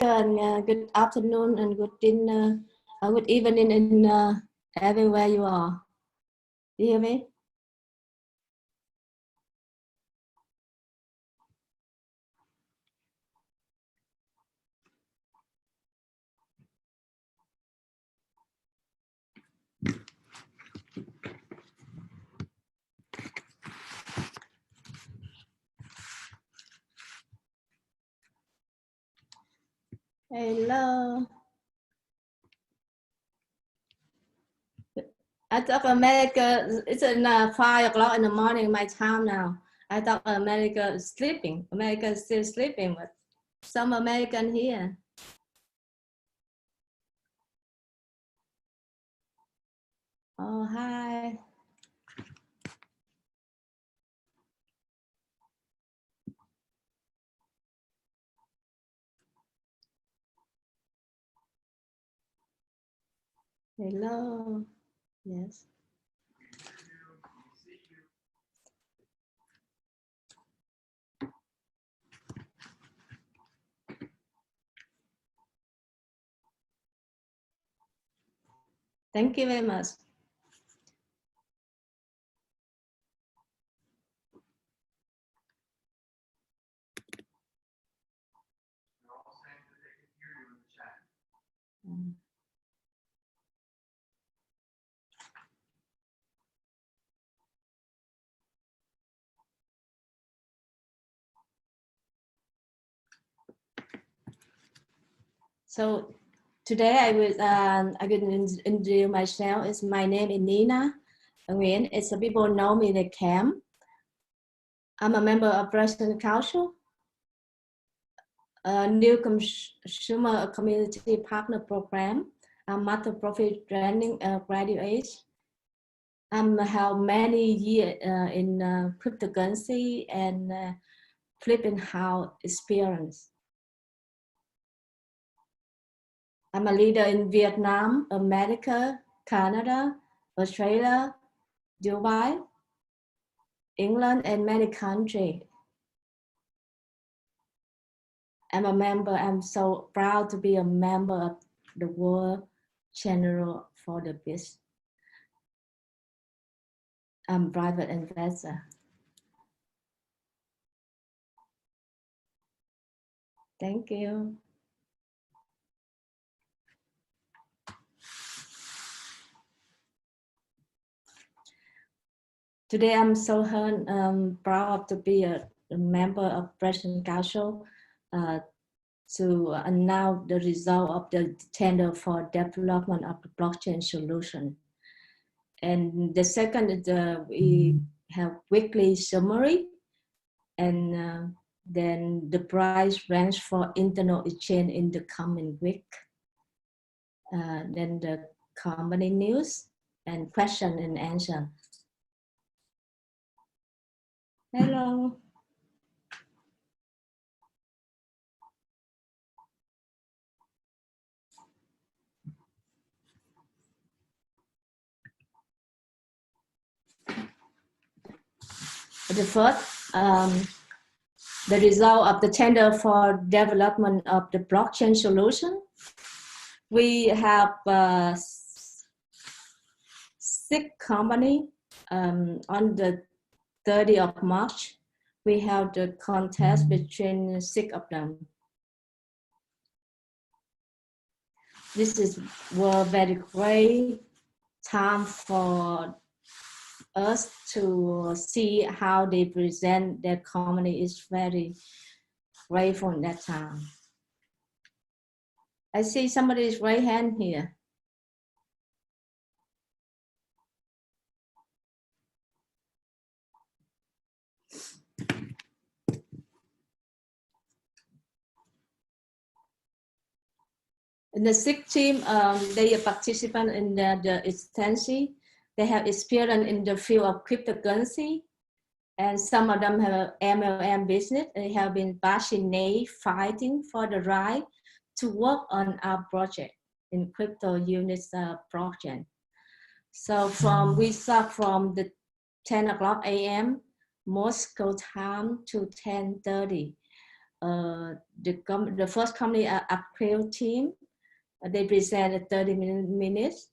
and good afternoon and good dinner, good evening in everywhere you are. Do you hear me? Hello. I thought America, it's 5 o'clock in the morning, my time now. I thought America is sleeping. America is still sleeping, but some American here. Oh, hi. Hello. Yes. Thank you very much. So today I will introduce myself. It's my name is Nina. Again, it's people know me the camp. I'm a member of President Council, a new consumer community partner program. I'm master profit training graduate. I'm have many years in cryptocurrency and flipping house experience. I'm a leader in Vietnam, America, Canada, Australia, Dubai, England, and many countries. I'm a member. I'm so proud to be a member of the World Channel for the Biz. I'm a private investor. Thank you. Today, I'm so proud to be a member of President Council to announce the result of the tender for development of the blockchain solution. And the second is we have weekly summary, and then the price range for internal exchange in the coming week. Then the company news and question and answer. Hello. The first, the result of the tender for development of the blockchain solution. We have 6 companies on the 30th of March. We have the contest between 6 of them. This is a very great time for us to see how they present their company. Is very grateful in that time. I see somebody's right hand here. In the 6 team, they are participants in the extension. They have experience in the field of cryptocurrency, and some of them have MLM business. They have been passionate fighting for the right to work on our project in Cryptounit project. So we start from the 10 o'clock a.m. Moscow time to 10:30. the first company, April team, they presented 30 minutes.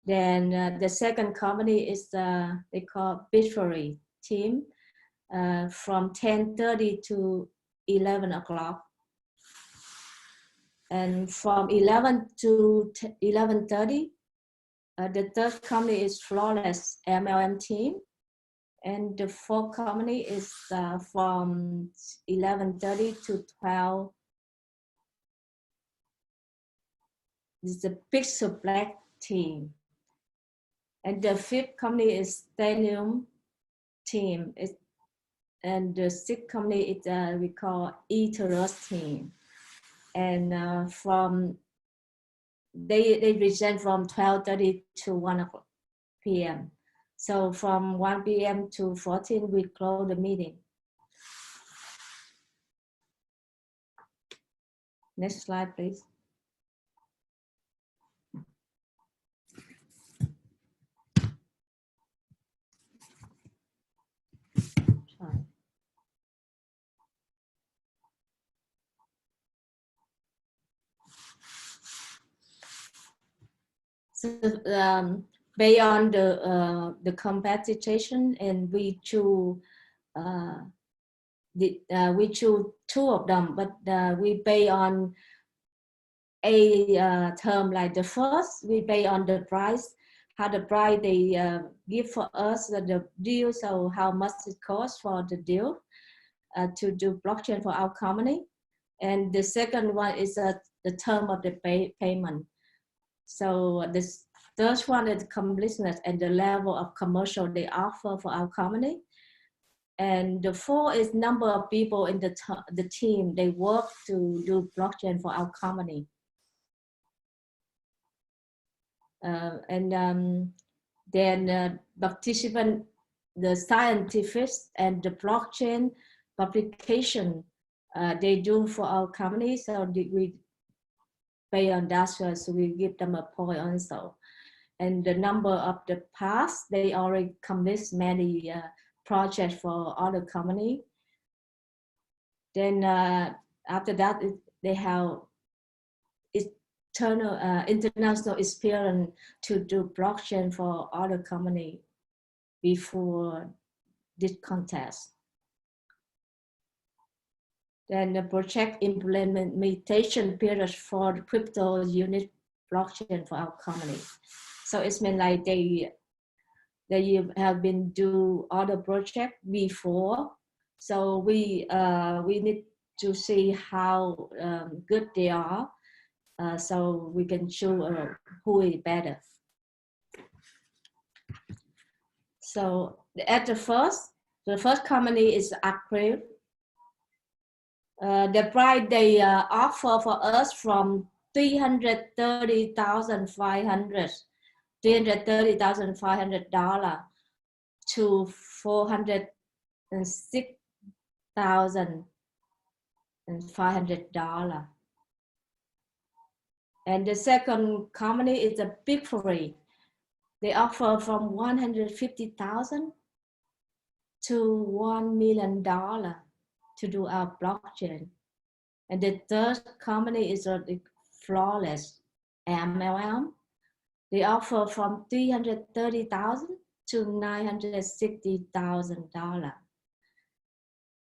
Then the second company is they call Bitfury team from 10:30 to 11 o'clock. And from 11 to 11:30, the third company is Flawless MLM team. And the fourth company is from 11:30 to 12. It's the Pixel Black team. And the fifth company is N.E.E.W team. And the sixth company is we call Eaterus team. And from they present from 12:30 to 1 p.m. So from 1 p.m. to 14, we close the meeting. Next slide, please. Sorry. So based on the competition, and we choose we choose two of them, but we pay on a term like the first. We pay on the price, how the price they give for us the deal, so how much it costs for the deal to do blockchain for our company. And the second one is the term of the payment. So this third one is completeness and the level of commercial they offer for our company. And the fourth is number of people in the team they work to do blockchain for our company. Then participant, the scientists and the blockchain publication they do for our company. So we pay on that, so we give them a point also. And the number of the past, they already complete many projects for other company. Then after that, they have international experience to do blockchain for other company before this contest. Then the project implementation period for the Cryptounit blockchain for our company. So it's mean like they have been do other project before. So we need to see how good they are, so we can choose who is better. So at the first company is April. The price they offer for us from $330,500 to $406,500. And the second company is a Bitfury. They offer from $150,000 to $1 million to do our blockchain. And the third company is a Flawless MLM. They offer from $330,000 to $960,000.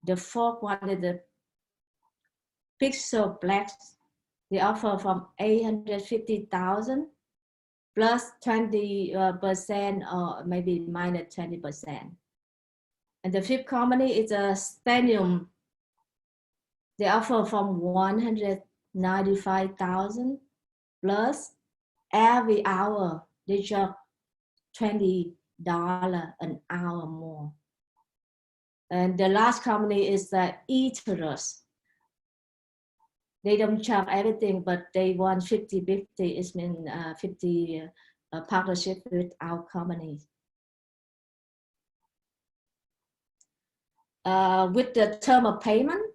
The fourth one is the Pixel Black. They offer from $850,000 plus 20% or maybe minus 20%. And the fifth company is a N.E.E.W. They offer from $195,000 plus every hour they charge $20 an hour more. And the last company is the Eaterus. They don't charge everything, but they want 50-50. It means 50 partnership with our company. With the term of payment,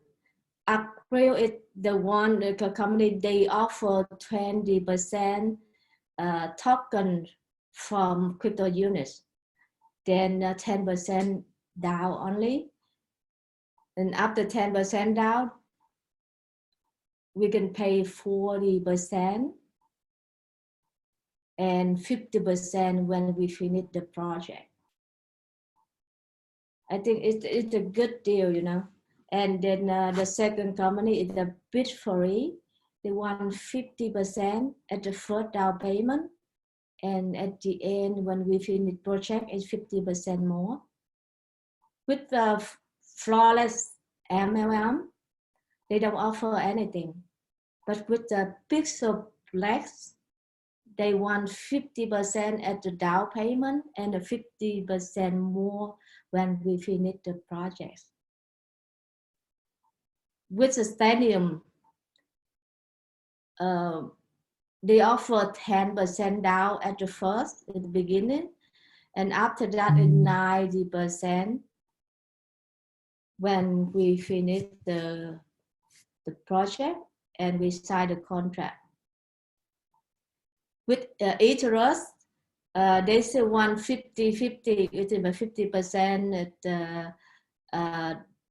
April is the company they offer 20% token from Cryptounit, then 10% down only. And after 10% down, we can pay 40% and 50% when we finish the project. I think it's a good deal, you know. And then the second company is the bid free. They want 50% at the first down payment, and at the end when we finish project, it's 50% more. With the flawless MLM, they don't offer anything. But with the Pixel Flex, they want 50% at the down payment and 50% more when we finish the project. With the stadium, they offer 10% down at the first, at the beginning, and after that it's 90% when we finish the project and we sign the contract. With Ethereum, they say 150, it's about 50% at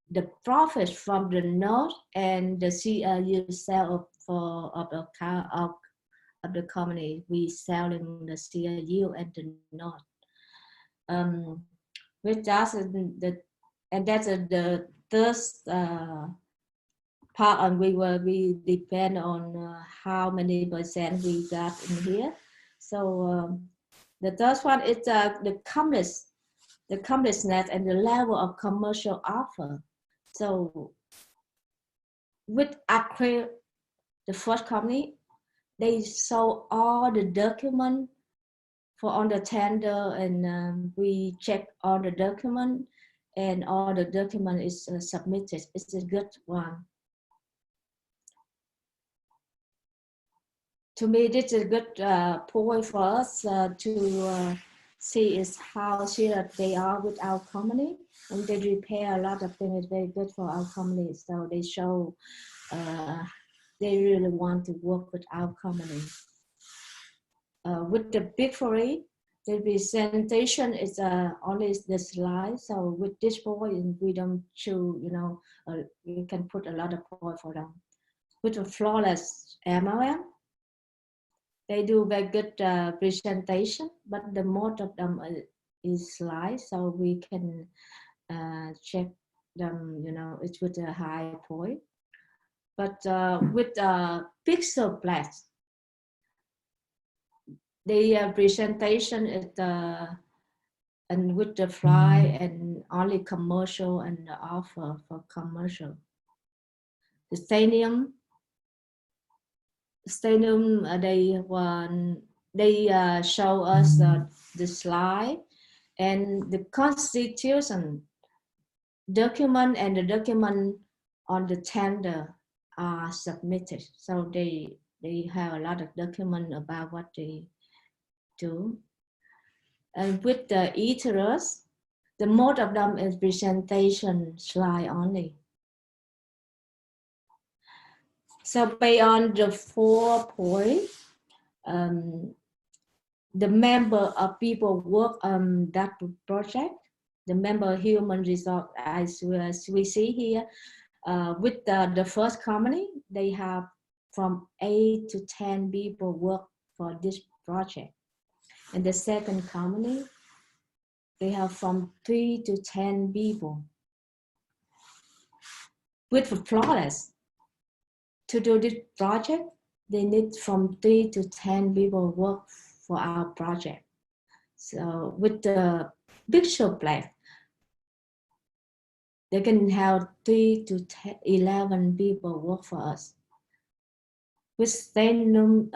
the profit from the node and the CRU sell of the company. We selling the CRU and the node. With that, and that's the third part on we depend on how many percent we got in here. So the third one is the completeness and the level of commercial offer. So with Acre, the first company, they saw all the document for on the tender, and we check all the document, and all the document is submitted. It's a good one. To me, this is a good point for us to see is how serious they are with our company, and they repair a lot of things. It's very good for our company. So they show they really want to work with our company. With the Big Four, the presentation is only the slide. So with this point, we don't choose, you know, we can put a lot of point for them. With the flawless MLM, they do very good presentation, but the most of them is slides, so we can check them, you know, it's with a high point. But with Pixel Blast, the presentation is and with the fly and only commercial and the offer for commercial. The stadium, they show us the slide and the constitution document and the document on the tender are submitted. So they have a lot of document about what they do. And with the Ethereum, the most of them is presentation slide only. So based on the 4 points, the member of people work on that project, the member human resource, as we see here, with the first company, they have from 8 to 10 people work for this project. And the second company, they have from 3 to 10 people. With the flawless, to do this project, they need from 3 to 10 people work for our project. So with the Pixel Black, they can have 3 to 11 people work for us. With Stanum,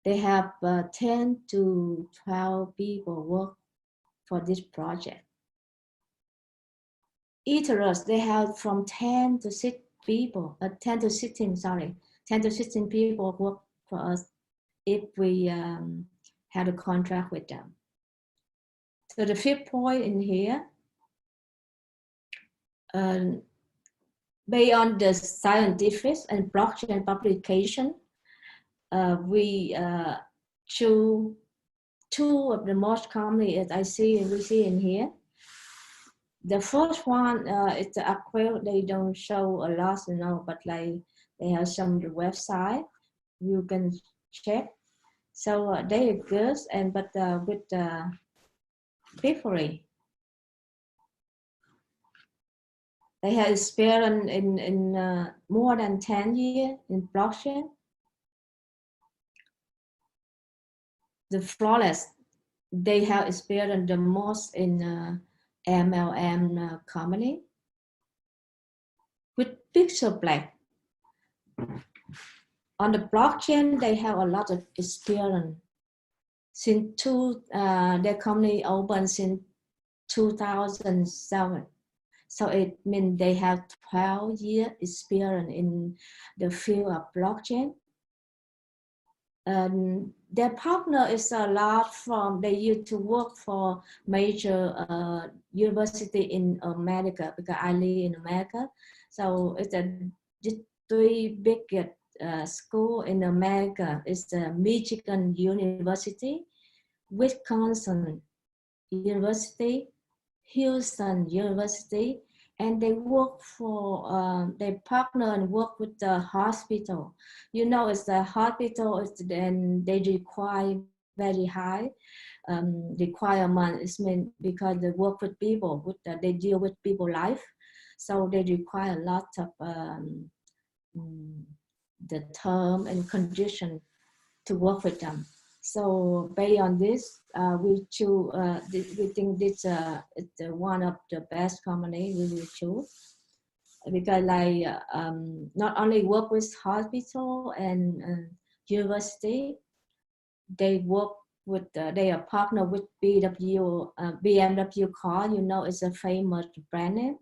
they have 10 to 12 people work for this project. Ethereum, they have from 10 to 6 people, 10 to 16 people work for us if we had a contract with them. So the 5th point in here, based on the scientific and blockchain publication, we choose 2 of the most commonly as we see in here. The first one is the Aquil. They don't show a lot, but like they have some website you can check. So they are good, and but with Piffery, they have experience in more than 10 years in blockchain. The flawless, they have experienced the most in MLM company with Pixel Black. On the blockchain, they have a lot of experience. Since their company opened since 2007. So it means they have 12 years experience in the field of blockchain. Their partner is a lot from, they used to work for major university in America, because I live in America. So it's three big school in America. It's the Michigan University, Wisconsin University, Houston University, and they work for, they partner and work with the hospital. You know, it's the hospital, and they require very high requirement. It's meant because they work with people, they deal with people life. So they require a lot of the term and condition to work with them. So based on this, we choose. We think this is one of the best company we will choose, because like not only work with hospital and university, they work with. They are partner with BMW car. You know, it's a famous brand name,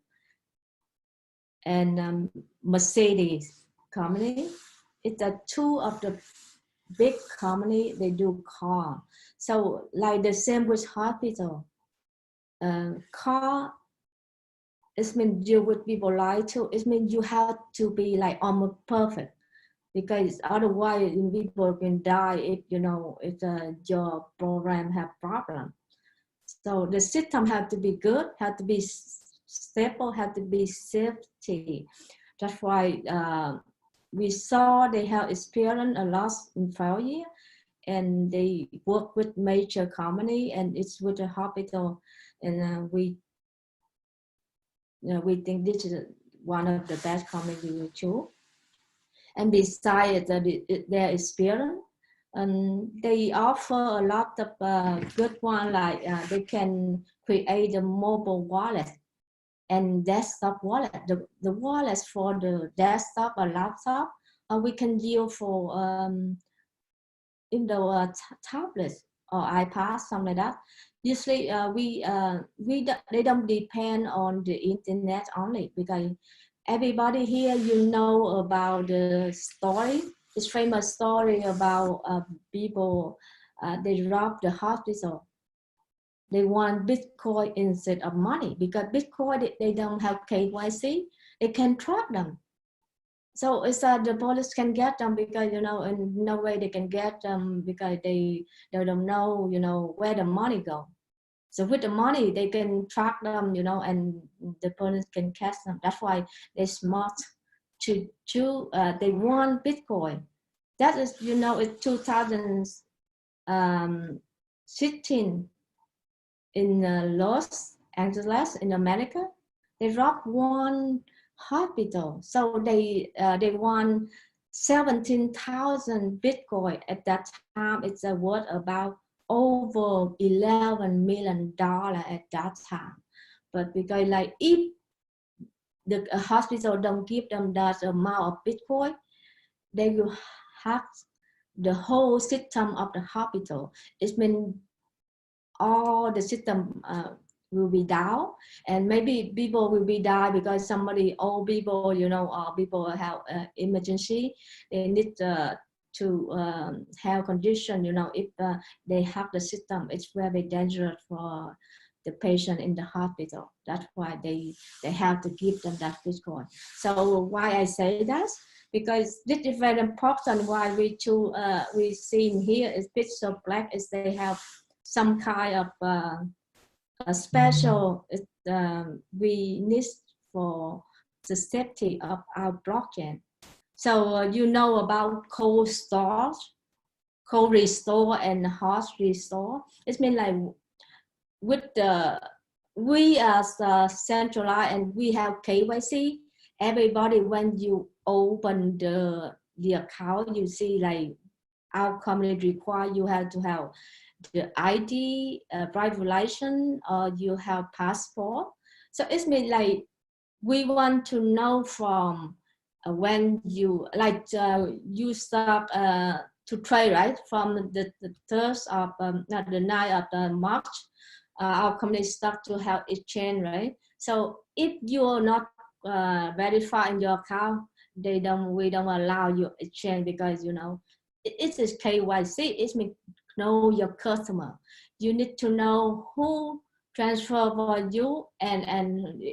and Mercedes company. It's two of the big company, they do car. So like the same with hospital. Car, it means deal with people like too. It means you have to be like almost perfect, because otherwise people can die if if your program have problem. So the system have to be good, have to be stable, have to be safety. That's why we saw they have experienced a lot in failure, and they work with major company, and it's with a hospital, and we think this is one of the best company we will choose. And besides their experience, they offer a lot of good one, like they can create a mobile wallet and desktop wallet. The wallets for the desktop or laptop, we can use for in the tablets or iPad, something like that. Usually, they don't depend on the internet only, because everybody here, about the story. It's famous story about people, they robbed the hospital. They want Bitcoin instead of money, because Bitcoin, they don't have KYC. They can track them. So it's the police can get them, because in no way they can get them, because they don't know where the money go. So with the money they can track them, and the police can catch them. That's why they're smart to they want Bitcoin. That is it's 2016 in Los Angeles in America. They robbed one hospital. So they won 17,000 Bitcoin. At that time, it's worth about over $11 million at that time. But because like if the hospital don't give them that amount of Bitcoin, they will hack the whole system of the hospital. It means all the system will be down, and maybe people will be die because somebody, old people, or people have emergency, they need to have condition, if they have the system, it's very dangerous for the patient in the hospital. That's why they have to give them that Bitcoin. So why I say that? Because this is very important. Why we see here is Pixel Black is they have some kind of a special we need for the safety of our blockchain. So you know about cold storage, cold restore and hot restore. It means like with the we as centralized and we have KYC. Everybody, when you open the account, you see like our community require you have to have the ID, driver license, or you have passport. So it means like we want to know from when you like you start to trade, right? From the 3rd of the 9th of the March, our company start to have exchange, right? So if you're not verified in your account, we don't allow you exchange, because you know it is KYC. It means know your customer. You need to know who transfer for you, and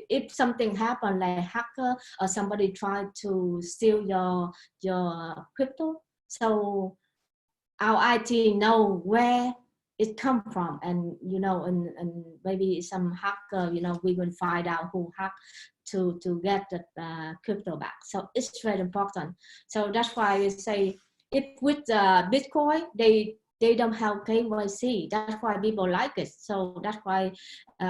if something happen like hacker or somebody try to steal your crypto, so our IT know where it come from, and you know, and maybe some hacker, you know, we will find out who hacked to get the crypto back. So it's very important. So that's why we say if with Bitcoin they don't have KYC. That's why people like it. So that's why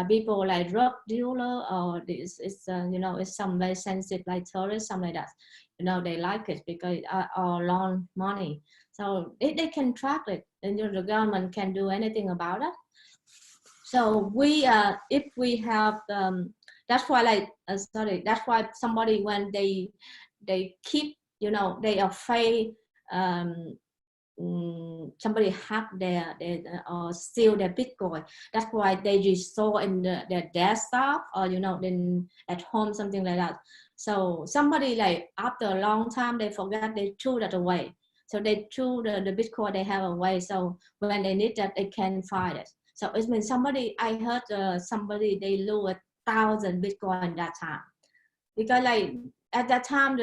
people like drug dealer or this is you know, it's some very sensitive like tourists, something like that. You know, they like it because or loan money. So they can track it, and the government can do anything about it. So we if we have that's why like sorry, that's why somebody when they keep, you know, they are afraid somebody hack their or steal their Bitcoin. That's why they restore in their desktop, or you know, then at home, something like that. So somebody like after a long time they forget, they threw that away. So they threw the Bitcoin they have away. So when they need that, they can find it. So it means somebody, I heard somebody they lose 1,000 Bitcoin that time, because like at that time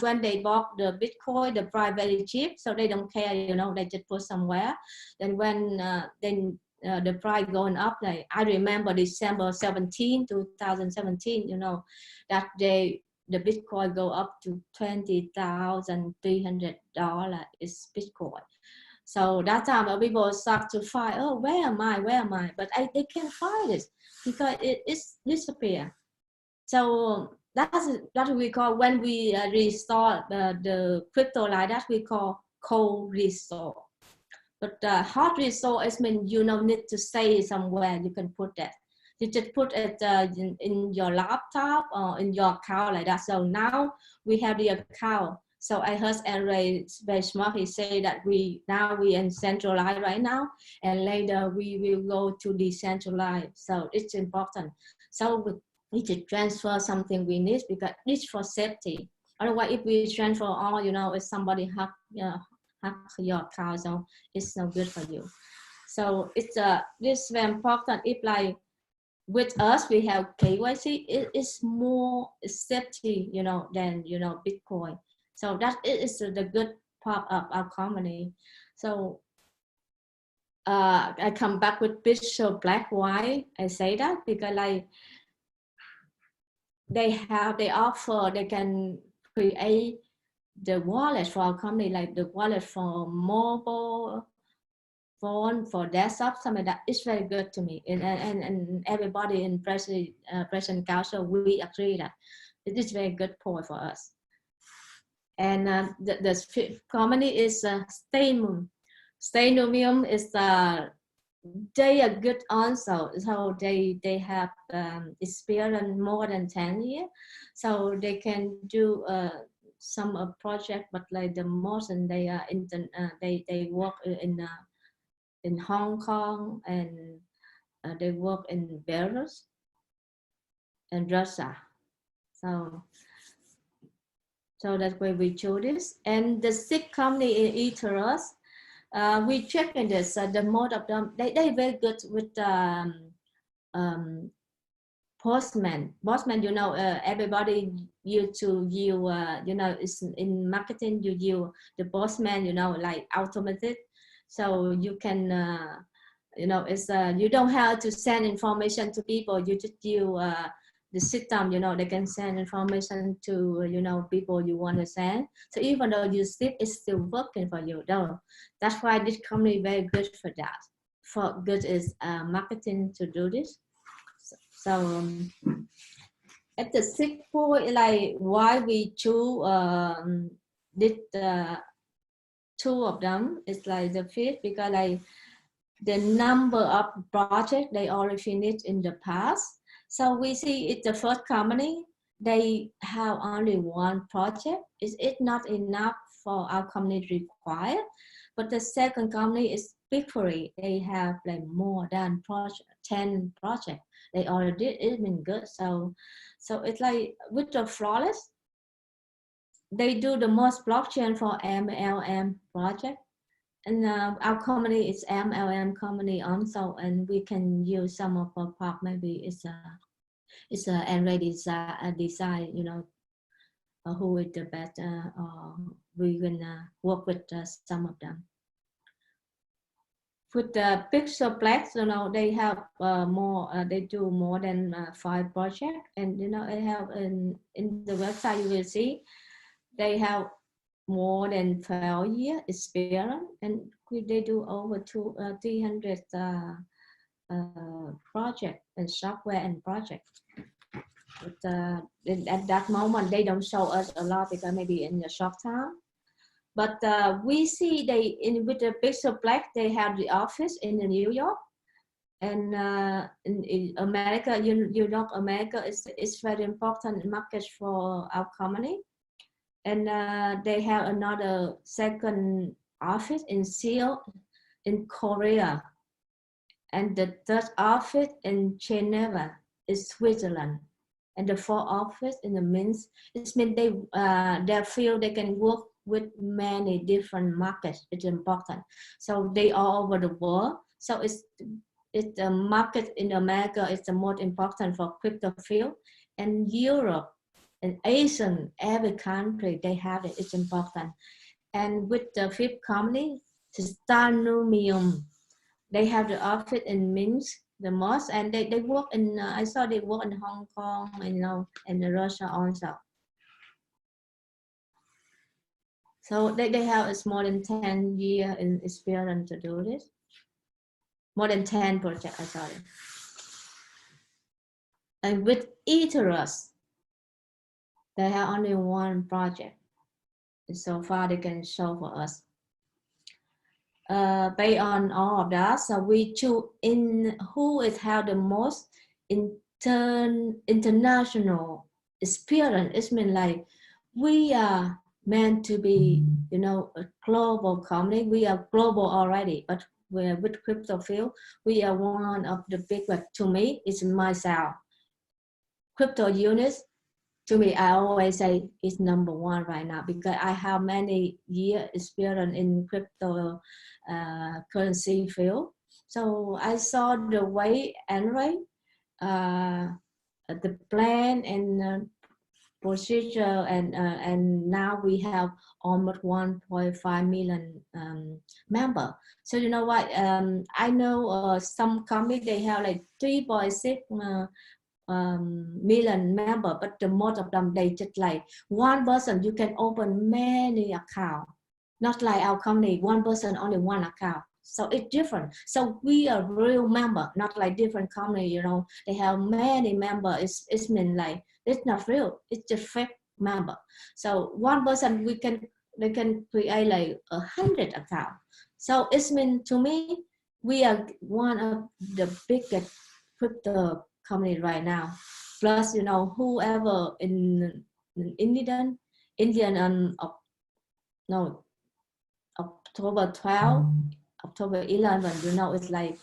when they bought the Bitcoin, the price very cheap, so they don't care, you know, they just put somewhere. Then when the price going up, like I remember December 17, 2017, you know, that day the Bitcoin go up to $20,300 is Bitcoin. So that time people start to find, oh, where am I? But they can't find it because it is disappear. So that we call, when we restore the crypto like that, we call cold restore. But hot restore is mean you don't need to stay somewhere. You can put that. You just put it in your laptop or in your account like that. So now we have the account. So I heard Ray very smart. He say that we in centralized right now, and later we will go to decentralized. So it's important. So we need to transfer something we need, because it's for safety. Otherwise, if we transfer all, you know, if somebody hack your account, so it's no good for you. So it's this very important. If like with us we have KYC, it is more safety, you know, than, you know, Bitcoin. So that is the good part of our company. So I come back with picture black white. I say that because like they offer, they can create the wallet for our company, like the wallet for mobile phone, for desktop, something that is very good to me, and everybody in President Council, we agree that it is very good point for us. And the company is Staynomium. Staynomium is they are good also. So they have experience more than 10 years, so they can do some project, but like the most, and they are they work in Hong Kong, and they work in Belarus and Russia. So that's why we chose this. And the sixth company in Ethereum, we check in this, the most of them, they very good with Postman, you know, everybody used to use, you know, it's in marketing, you use the Postman, you know, like automated. So you can it's you don't have to send information to people. You just use the system. They can send information to people you want to send. So even though you sleep, it's still working for you. Though that's why this company very good for that. For good is marketing to do this. So at the sixth point, like why we choose did two of them is like the fifth, because like the number of projects they already finished in the past. So we see it's the first company, they have only one project. Is it not enough for our company required? But the second company is Victory. They have like more than 10 projects. They already did. It's been good. So it's like with the flawless, they do the most blockchain for MLM project. And our company is MLM company also, and we can use some of our part. Maybe it's a already design, who is the best, or we can work with some of them. With the Pixelplex, they have more. They do more than 5 projects, and they have in the website you will see they have more than 12 years experience, and they do over 300 projects and software and projects. But at that moment, they don't show us a lot because maybe in the short time. But we see with the Pixelplex, they have the office in New York. And in America, America is very important market for our company. And they have another second office in Seoul, in Korea. And the third office in Geneva, is Switzerland. And the fourth office in the Minsk. It means they feel they can work with many different markets. It's important. So they are all over the world. So it's the market in America is the most important for crypto field. And Europe and Asian, every country they have it. It's important. And with the fifth company, Titanium, they have the office in Minsk the most, and they work in. I saw they work in Hong Kong, and Russia also. So they have more than 10 years in experience to do this. More than 10 projects, I saw it. And with Ethereum, they have only one project. And so far, they can show for us. Based on all of that, so we choose who is have the most international experience. It means like we are meant to be, a global company. We are global already, but we're with crypto field. We are one of the big. To me, it's myself. Cryptounit, to me, I always say it's number one right now because I have many years experience in crypto currency field. So I saw the way N.E.E.W, the plan and procedure, and now we have almost 1.5 million members. So you know what? I know some companies they have like 3.6 million members, but the most of them they just like one person you can open many accounts, not like our company one person only one account. So it's different. So we are real member, not like different company. They have many members. It's mean like it's not real. It's just fake member. So one person they can create like 100 accounts. So it's mean to me we are one of the biggest crypto company right now. Plus, whoever in Indian October 12, October 11, it's like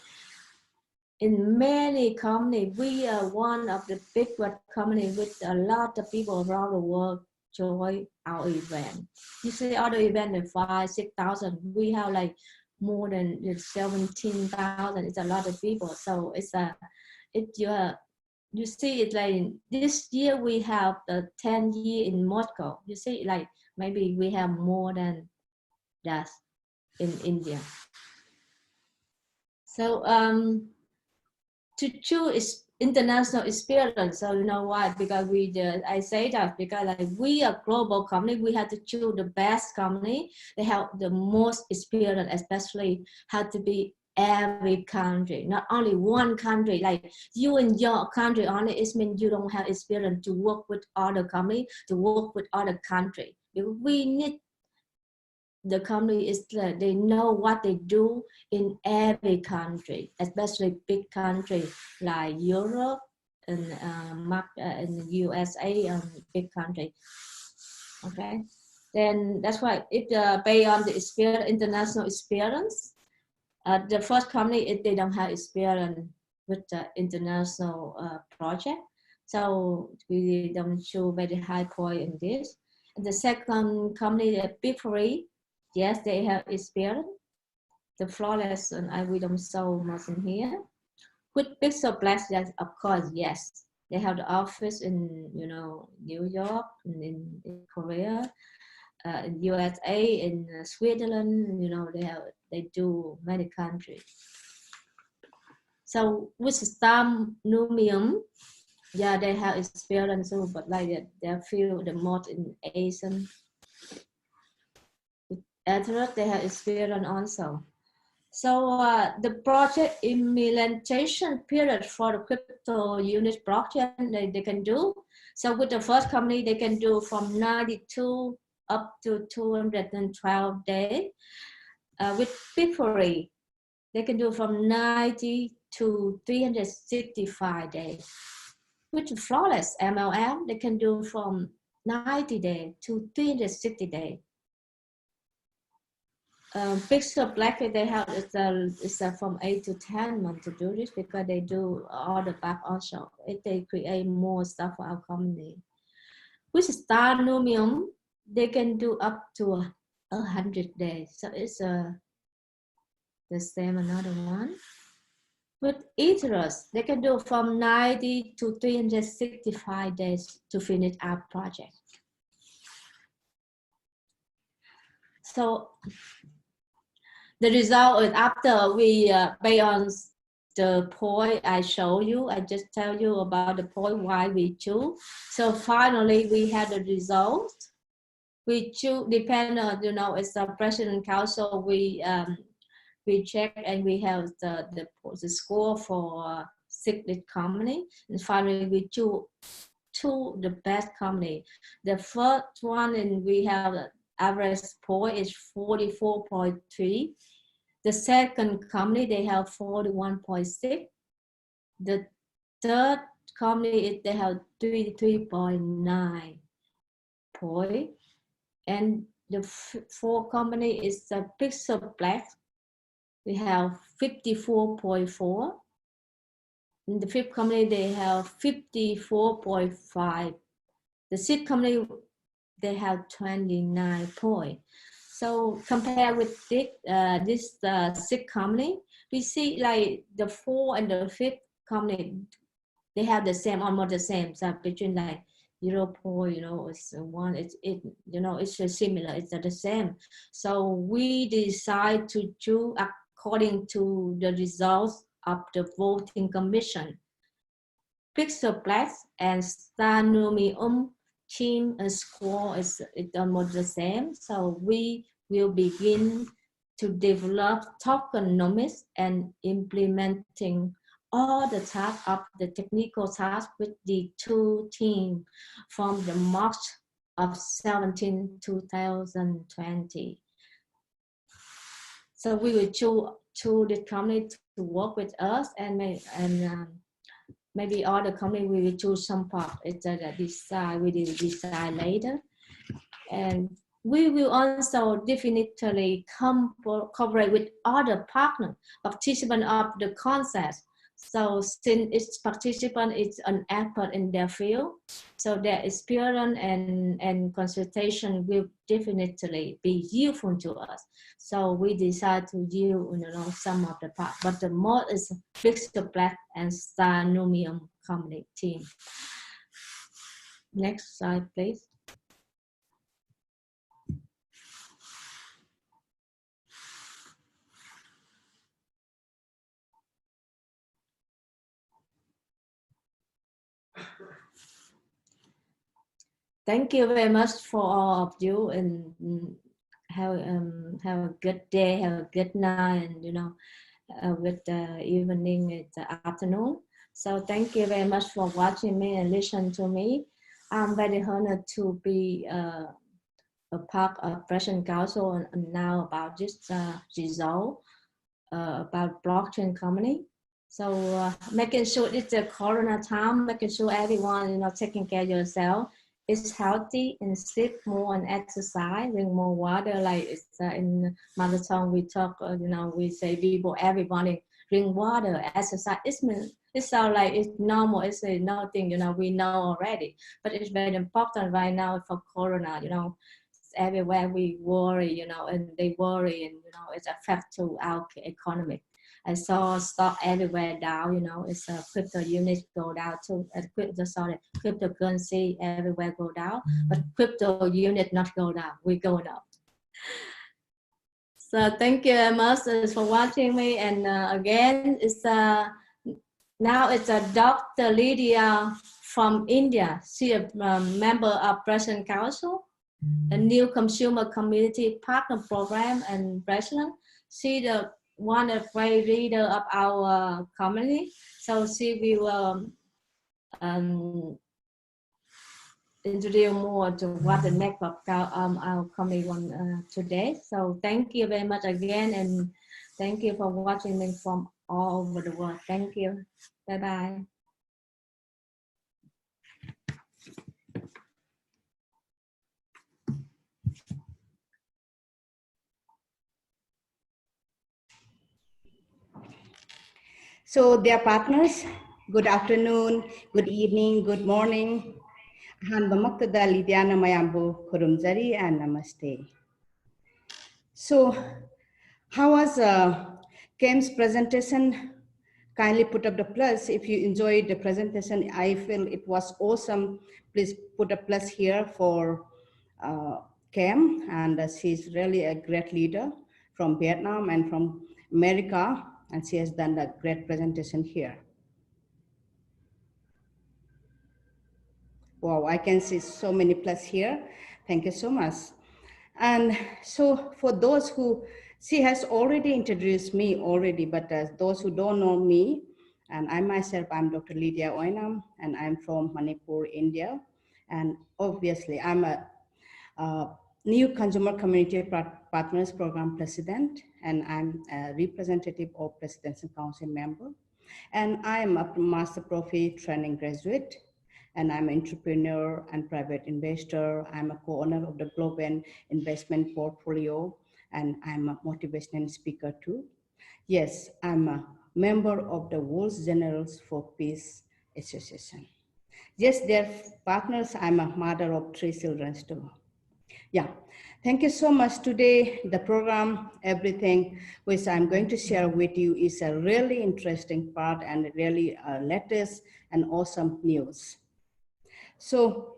in many companies, we are one of the big companies with a lot of people around the world join our event. You see other event like 5,000-6,000. We have like more than 17,000. It's a lot of people. So you see it like this year we have the 10 year in Moscow. You see like maybe we have more than that in India. So to choose international experience. So you know why? Because I say that because like we are global company, we have to choose the best company. They have the most experience, especially have to be every country, not only one country. Like you in your country only, it means you don't have experience to work with other company, to work with other country. Because we need the company is that they know what they do in every country, especially big country like Europe and in USA and big country. Okay, then that's why it based on the experience, international experience. The first company if they don't have experience with the international project, so we don't show very high point in this. And the second company, the Big Three, yes, they have experience. The flawless, and we don't show much in here. With Pixel Black, yes, of course, yes. They have the office in, you know, New York, in Korea, in USA, in Switzerland, you know, they do many countries. So with Star Numium, yeah, they have experience too, but like they feel the most in Asian. With Ethereum, they have experience also. So the project implementation period for the Cryptounit blockchain they can do. So with the first company, they can do from 92 up to 212 days. With Bitcoin, they can do from 90 to 365 days. With Flawless MLM, they can do from 90 days to 360 days. Pixel Black, they have it's from 8 to 10 months to do this because they do all the back also. They create more stuff for our company. With Star Numium, they can do up to 100 days. So it's the same another one. With Ethereum, they can do from 90 to 365 days to finish our project. So the result is after we based on the point I show you, I just tell you about the point why we choose. So finally we had the result. We choose depend on, you know, it's the president council. We check and we have the score for 6 company, and finally we choose the best company. The first one, and we have the average point is 44.3. The second company, they have 41.6. The third company, they have 33.9 point. And the fourth company is the Pixel Black. We have 54.4. In the fifth company, they have 54.5. The sixth company, they have 29 points. So compared with this sixth company, we see like the fourth and the fifth company, they have the same, almost the same. So between like 0 point, you know, it's one, you know, it's similar, it's the same. So we decide to choose according to the results of the voting commission. Pixel Black and Star Numium team and score is almost the same. So we will begin to develop tokenomics and implementing all the tasks of the technical tasks with the two teams from the March of 17, 2020. So we will choose the company to work with us and maybe other company we will choose some part. It's a design, we will decide later. And we will also definitely cooperate with other partners, participants of the concept. So since each participant is an expert in their field, so their experience and consultation will definitely be useful to us. So we decide to use, you know, some of the parts, but the most is Pixel Black and Star Numium company team. Next slide, please. Thank you very much for all of you, and have a good day, have a good night, and with the evening, it's the afternoon. So thank you very much for watching me and listen to me. I'm very honored to be a part of President Council and now about this result about blockchain company. So making sure it's a Corona time, making sure everyone taking care of yourself. It's healthy and sleep more and exercise, drink more water. Like it's in mother tongue we talk, we say people everybody drink water, exercise. It sounds like it's normal. It's nothing we know already, but it's very important right now for Corona. Everywhere we worry, and they worry, and it's affect to our economy. I saw stock everywhere down, it's a crypto unit go down too. Cryptocurrency everywhere go down, but crypto unit not go down. We go up. So thank you very much for watching me. And again, it's now it's a Dr. Lydia from India. She is a member of President Council, a new consumer community partner program and president. She the one of great leader of our community. So she will introduce more to what the next of our community want today. So thank you very much again, and thank you for watching me from all over the world. Thank you. Bye bye. So dear partners, good afternoon, good evening, good morning. Hanbamaktada Lidiana Mayambu Kurumzari and Namaste. So how was Kim's presentation? Kindly put up the plus if you enjoyed the presentation. I feel it was awesome. Please put a plus here for Kim, and she's really a great leader from Vietnam and from America, and she has done a great presentation here. Wow, I can see so many plus here. Thank you so much. And so for those who, she has already introduced me already, but those who don't know me, and I myself, I'm Dr. Lydia Oinam, and I'm from Manipur, India. And obviously I'm a new Consumer Community Partners Program President, and I'm a representative of Presidential Council member. And I'm a Master Profi training graduate, and I'm an entrepreneur and private investor. I'm a co-owner of the Global Investment Portfolio, and I'm a motivational speaker too. Yes, I'm a member of the World Generals for Peace Association. Yes, dear partners, I'm a mother of 3 children too. Yeah, thank you so much. Today, the program, everything which I'm going to share with you is a really interesting part and really latest and awesome news. So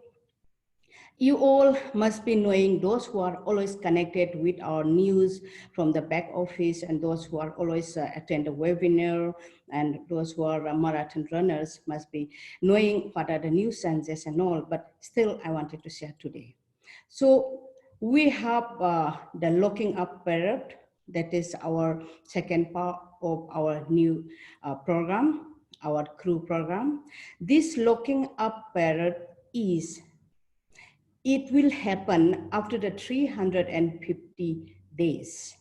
you all must be knowing, those who are always connected with our news from the back office, and those who are always attend the webinar, and those who are marathon runners must be knowing what are the news changes and all, but still I wanted to share today. So we have the locking up period. That is our second part of our new program, our crew program. This locking up period it will happen after the 350 days.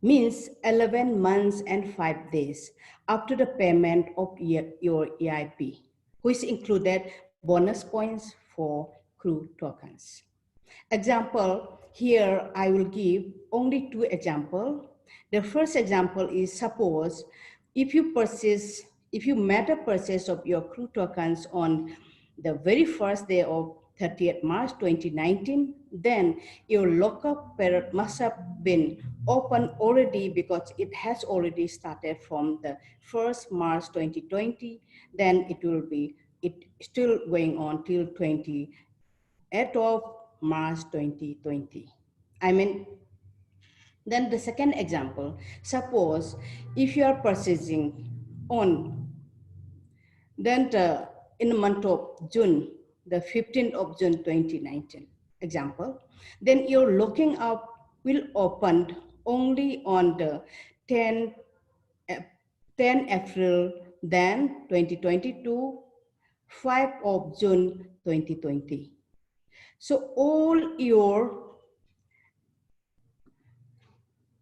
Means 11 months and 5 days after the payment of your EIP, which included bonus points for crew tokens. Example, here I will give only 2 examples. The first example is, suppose if you made a purchase of your crew tokens on the very first day of 30th March 2019, then your lockup period must have been open already because it has already started from the 1st March 2020, then it still going on till 28th of March 2020. Then the second example, suppose if you are purchasing on then in the month of June, the 15th of June 2019, example, then your looking up will open only on the 10, 10 April then 2022, 5 of June 2020. So all your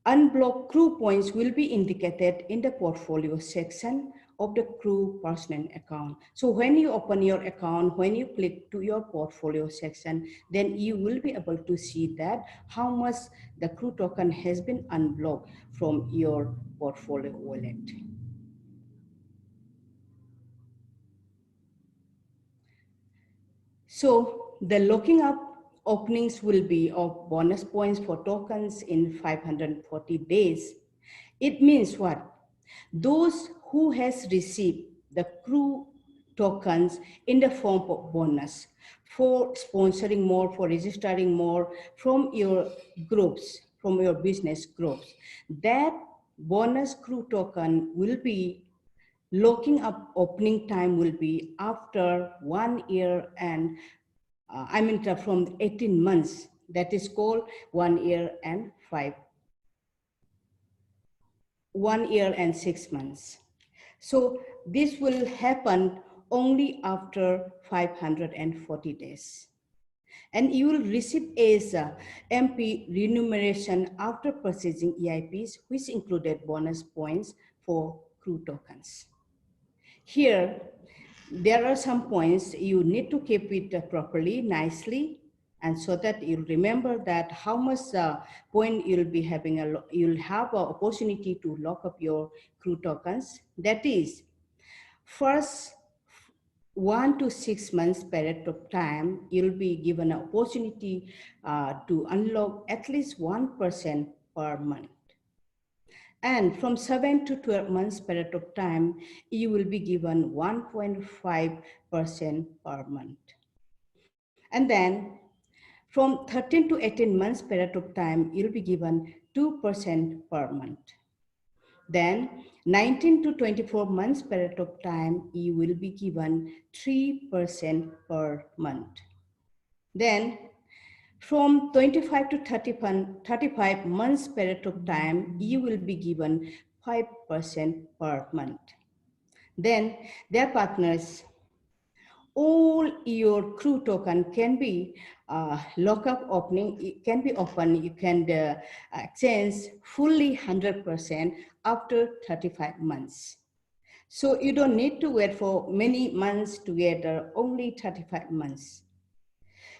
unblocked crew points will be indicated in the portfolio section of the crew personal account. So when you open your account, when you click to your portfolio section, then you will be able to see that how much the crew token has been unblocked from your portfolio wallet. So the locking up openings will be of bonus points for tokens in 540 days. It means what? Those who has received the crew tokens in the form of bonus for sponsoring more, for registering more from your groups, from your business groups, that bonus crew token will be locking up opening time will be after 1 year and from 18 months. That is called 1 year and 1 year and 6 months. So this will happen only after 540 days. And you will receive as MP remuneration after purchasing EIPs, which included bonus points for crew tokens. Here, there are some points you need to keep it properly, nicely, and so that you'll remember that how much point you'll be having you'll have an opportunity to lock up your crew tokens. That is, first 1 to 6 months period of time, you'll be given an opportunity to unlock at least 1% per month. And from 7 to 12 months period of time, you will be given 1.5% per month. And then from 13 to 18 months period of time, you'll be given 2% per month. Then 19 to 24 months period of time, you will be given 3% per month. Then from 25 to 35 months period of time, you will be given 5% per month. Then their partners, all your crew token can be lockup opening, it can be open, you can exchange fully 100% after 35 months. So you don't need to wait for many months together, only 35 months.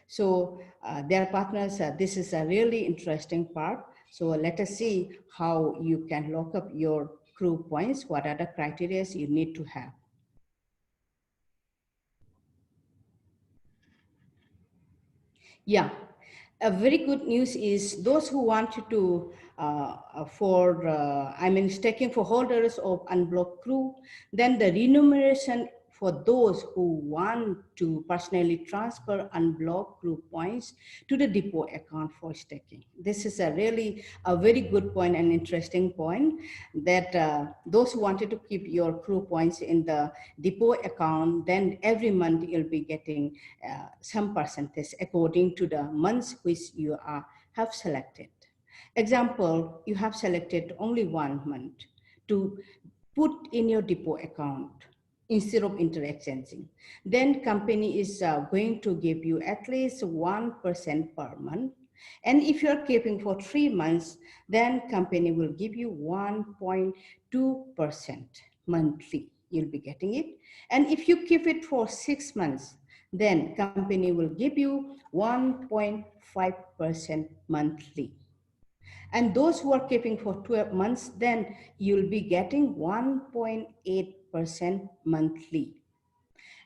So their partners, this is a really interesting part. So let us see how you can lock up your crew points. What are the criteria you need to have? Yeah, a very good news is those who wanted to staking for holders of unblocked crew, then the remuneration for those who want to personally transfer unblocked crew points to the depot account for staking. This is a very good point and interesting point that those who wanted to keep your crew points in the depot account, then every month you'll be getting some percentage according to the months which you have selected. Example, you have selected only 1 month to put in your depot account instead of inter-exchanging. Then company is going to give you at least 1% per month. And if you're keeping for 3 months, then company will give you 1.2% monthly. You'll be getting it. And if you keep it for 6 months, then company will give you 1.5% monthly. And those who are keeping for 12 months, then you'll be getting 1.8% monthly.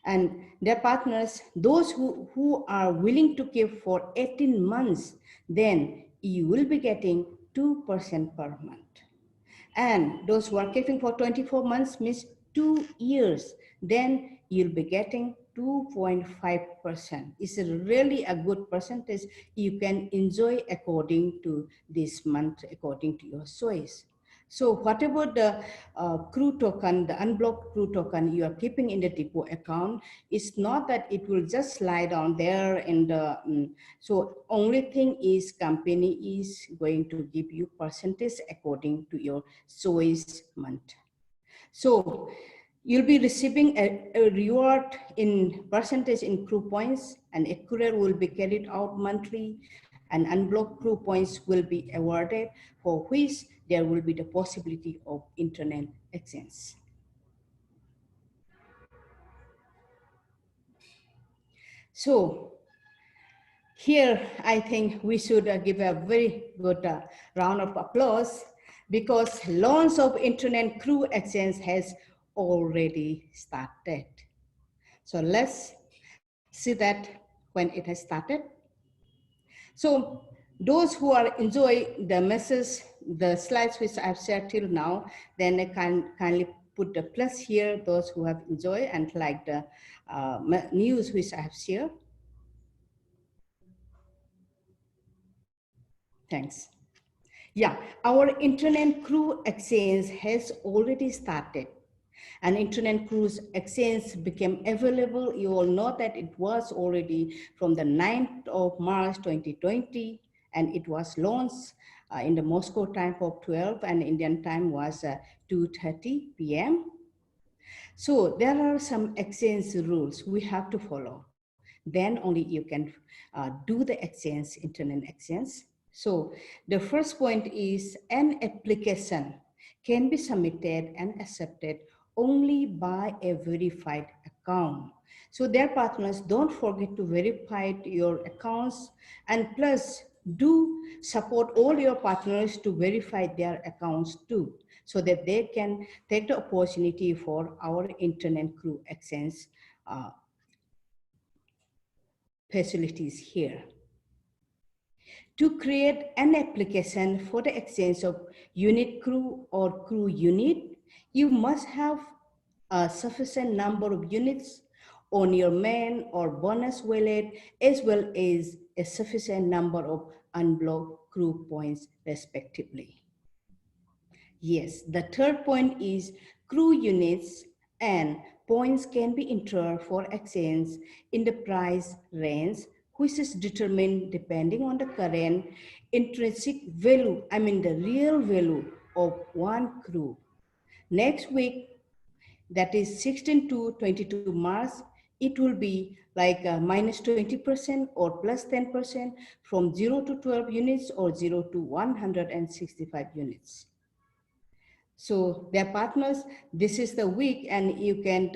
And their partners, those who are willing to keep for 18 months, then you will be getting 2% per month. And those who are keeping for 24 months means 2 years, then you'll be getting 2.5%. It's really a good percentage you can enjoy according to this month, according to your choice. So whatever the crew token, the unblocked crew token you are keeping in the depot account, it's not that it will just slide down there in the, so only thing is company is going to give you percentage according to your choice month. So you'll be receiving a reward in percentage in crew points, and a courier will be carried out monthly, and unblocked crew points will be awarded, for which there will be the possibility of internet exchange. So here, I think we should give a very good round of applause, because launch of internet crew exchange has already started. So let's see that when it has started. So those who are enjoy the message, the slides which I've shared till now, then I can kindly put the plus here, those who have enjoyed and like the news which I have shared. Thanks. Yeah, our internet crew exchange has already started. And internet cruise exchange became available. You all know that it was already from the 9th of March 2020, and it was launched in the Moscow time of 12, and Indian time was 2:30 p.m. So there are some exchange rules we have to follow. Then only you can do the exchange, internet exchange. So the first point is an application can be submitted and accepted only by a verified account. So their partners, don't forget to verify your accounts, and plus do support all your partners to verify their accounts too, so that they can take the opportunity for our internet crew exchange uh, facilities here. To create an application for the exchange of unit crew or crew unit, you must have a sufficient number of units on your main or bonus wallet, as well as a sufficient number of unblocked crew points respectively. Yes, the third point is crew units and points can be entered for exchange in the price range, which is determined depending on the current intrinsic value, I mean the real value of one crew. Next week, that is 16 to 22 March, it will be like minus 20% or plus 10% from 0 to 12 units or 0 to 165 units. So their partners, this is the week, and you can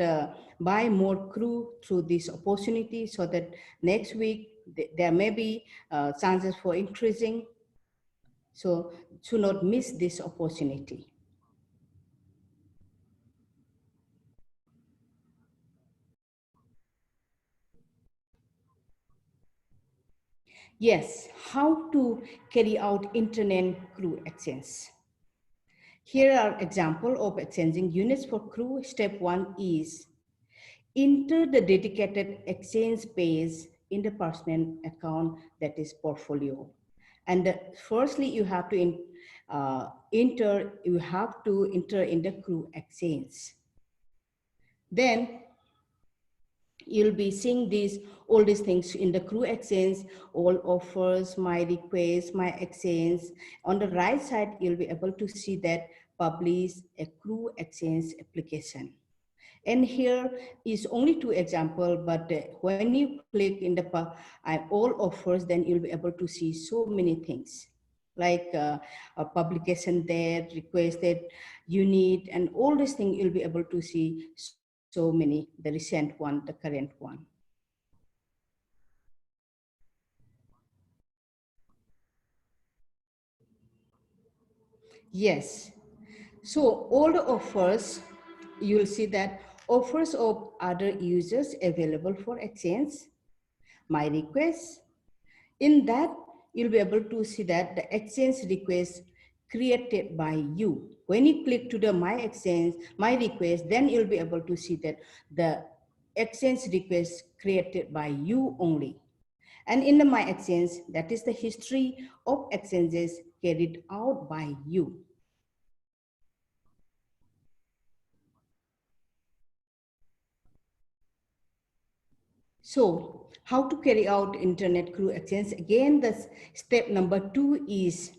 buy more crew through this opportunity, so that next week there may be chances for increasing. So to not miss this opportunity. Yes, how to carry out internet crew exchange. Here are example of exchanging units for crew. Step 1 is enter the dedicated exchange page in the personal account, that is portfolio. And firstly, you have to enter in the crew exchange. Then you'll be seeing all these things in the crew exchange, all offers, my request, my exchange. On the right side, you'll be able to see that publish a crew exchange application. And here is only two examples, but when you click in the all offers, then you'll be able to see so many things, like a publication there, requested unit, and all these things you'll be able to see so many, the recent one, the current one. Yes. So all the offers, you'll see that offers of other users available for exchange, my request. In that, you'll be able to see that the exchange request created by you. When you click to the my exchange, my request, then you'll be able to see that the exchange request created by you only. And in the my exchange, that is the history of exchanges carried out by you. So how to carry out internet crew exchange? Again, the step number 2 is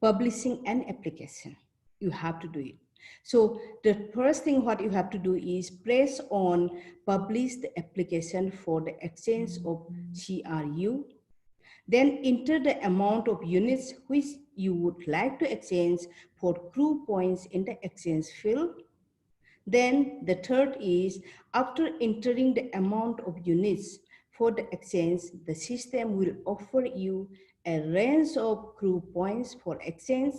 publishing an application. You have to do it. So the first thing what you have to do is press on publish the application for the exchange of CRU. Then enter the amount of units which you would like to exchange for crew points in the exchange field. Then the third is, after entering the amount of units for the exchange, the system will offer you a range of crew points for exchange.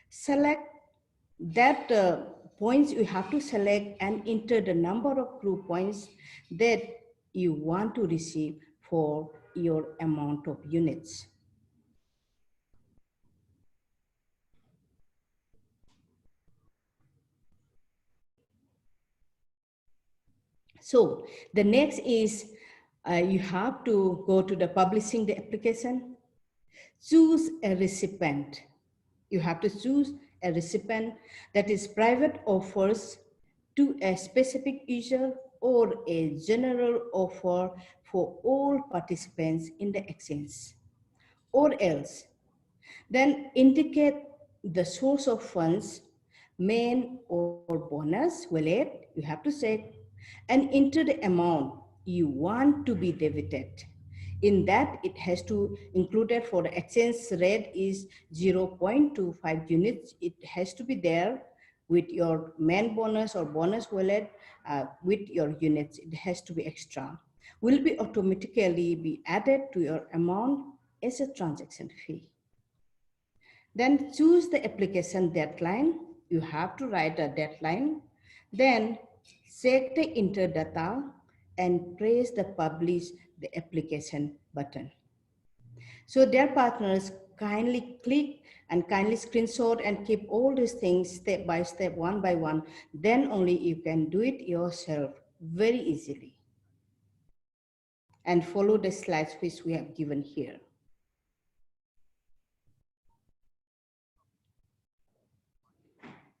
Select that points you have to select and enter the number of crew points that you want to receive for your amount of units. So the next is you have to go to the publishing the application, choose a recipient. You have to choose a recipient that is private offers to a specific user or a general offer for all participants in the exchange, or else then indicate the source of funds, main or bonus wallet, you have to check, and enter the amount you want to be debited. In that, it has to included for the exchange rate is 0.25 units. It has to be there with your main bonus or bonus wallet with your units. It has to be extra. Will be automatically be added to your amount as a transaction fee. Then choose the application deadline. You have to write a deadline. Then check the enter data and press the publish the application button. So their partners kindly click and kindly screenshot and keep all these things step by step, one by one. Then only you can do it yourself very easily. And follow the slides which we have given here.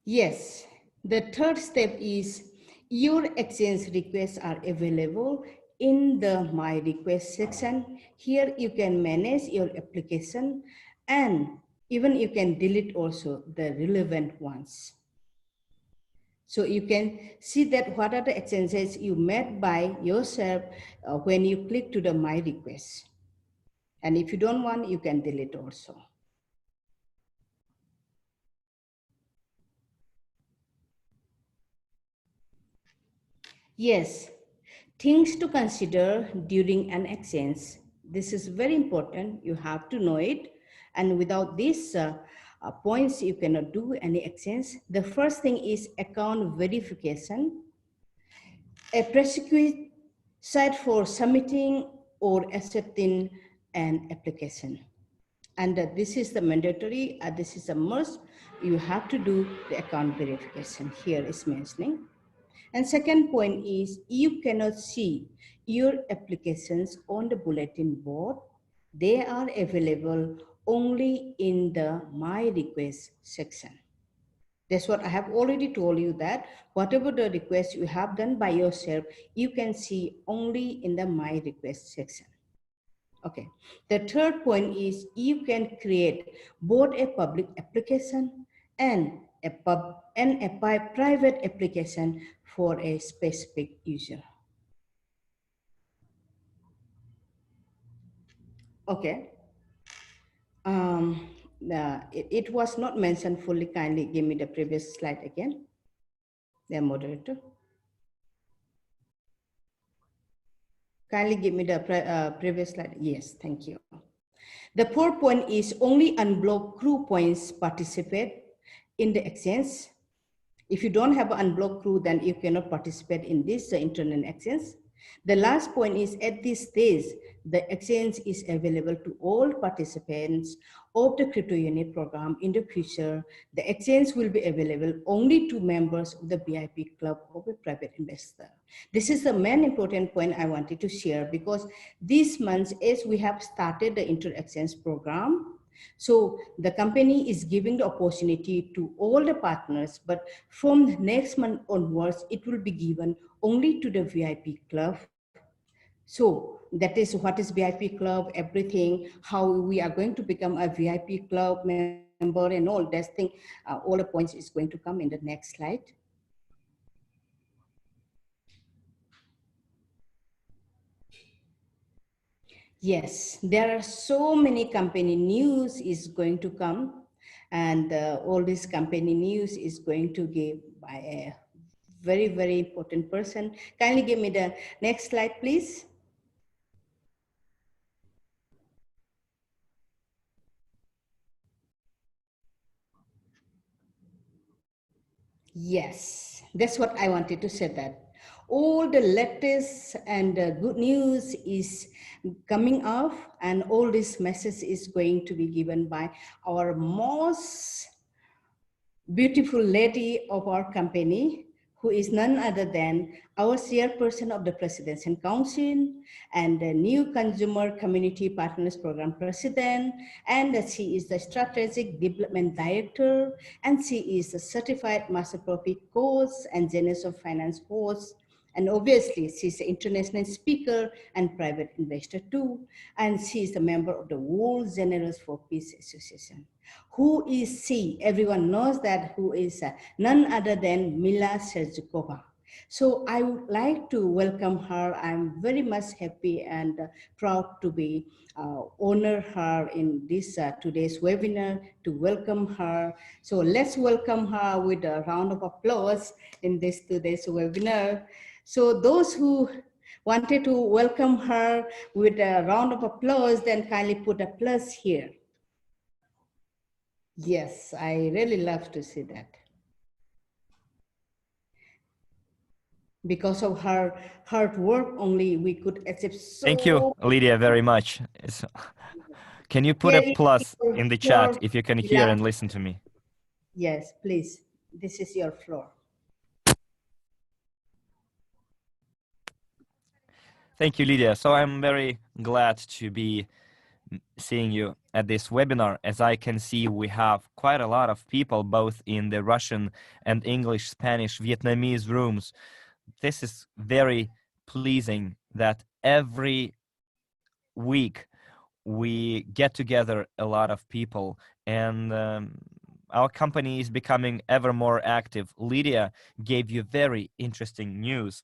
Yes, the third step is your exchange requests are available in the My Request section. Here you can manage your application and even you can delete also the relevant ones. So you can see that what are the exchanges you made by yourself when you click to the My Request. And if you don't want, you can delete also. Yes, things to consider during an exchange. This is very important. You have to know it. And without these points, you cannot do any exchange. The first thing is account verification. A prerequisite for submitting or accepting an application. And this is the mandatory, this is a must. You have to do the account verification. Here is mentioning. And second point is you cannot see your applications on the bulletin board. They are available only in the My Request section. That's what I have already told you, that whatever the request you have done by yourself, you can see only in the My Request section. Okay. The third point is you can create both a public application and a private application for a specific user. Okay. It was not mentioned fully. Kindly give me the previous slide again. The moderator. Kindly give me the previous slide. Yes, thank you. The fourth point is only unblocked crew points participate in the exchange. If you don't have an unblocked crew, then you cannot participate in this internet exchange. The last point is at this stage, the exchange is available to all participants of the Cryptounit program. In the future, the exchange will be available only to members of the VIP club of a private investor. This is the main important point I wanted to share, because this month, as we have started the inter-exchange program, so the company is giving the opportunity to all the partners, but from next month onwards, it will be given only to the VIP club So that is what is VIP club, everything, how we are going to become a VIP club member and all that thing, all the points is going to come in the next slide. Yes, there are so many company news is going to come, and all this company news is going to give by a very, very important person. Kindly give me the next slide, please. Yes, that's what I wanted to say that. All the latest and good news is coming off, and all this message is going to be given by our most beautiful lady of our company, who is none other than our chairperson of the Presidential Council and the new Consumer Community Partners Program President, and she is the Strategic Development Director, and she is a Certified Master Profit Coach and Genius of Finance Coach. And obviously, she's an international speaker and private investor too. And she is a member of the World Generals for Peace Association. Who is she? Everyone knows that who is none other than Mila Sergikova. So I would like to welcome her. I'm very much happy and proud to be honor her in this today's webinar, to welcome her. So let's welcome her with a round of applause in this today's webinar. So those who wanted to welcome her with a round of applause, then kindly put a plus here. Yes, I really love to see that. Because of her hard work only, we could achieve so. Thank you, Lydia, very much. Can you put a plus in the chat if you can hear and listen to me? Yes, please. This is your floor. Thank you, Lydia. So I'm very glad to be seeing you at this webinar. As I can see, we have quite a lot of people, both in the Russian and English, Spanish, Vietnamese rooms. This is very pleasing that every week we get together a lot of people, and our company is becoming ever more active. Lydia gave you very interesting news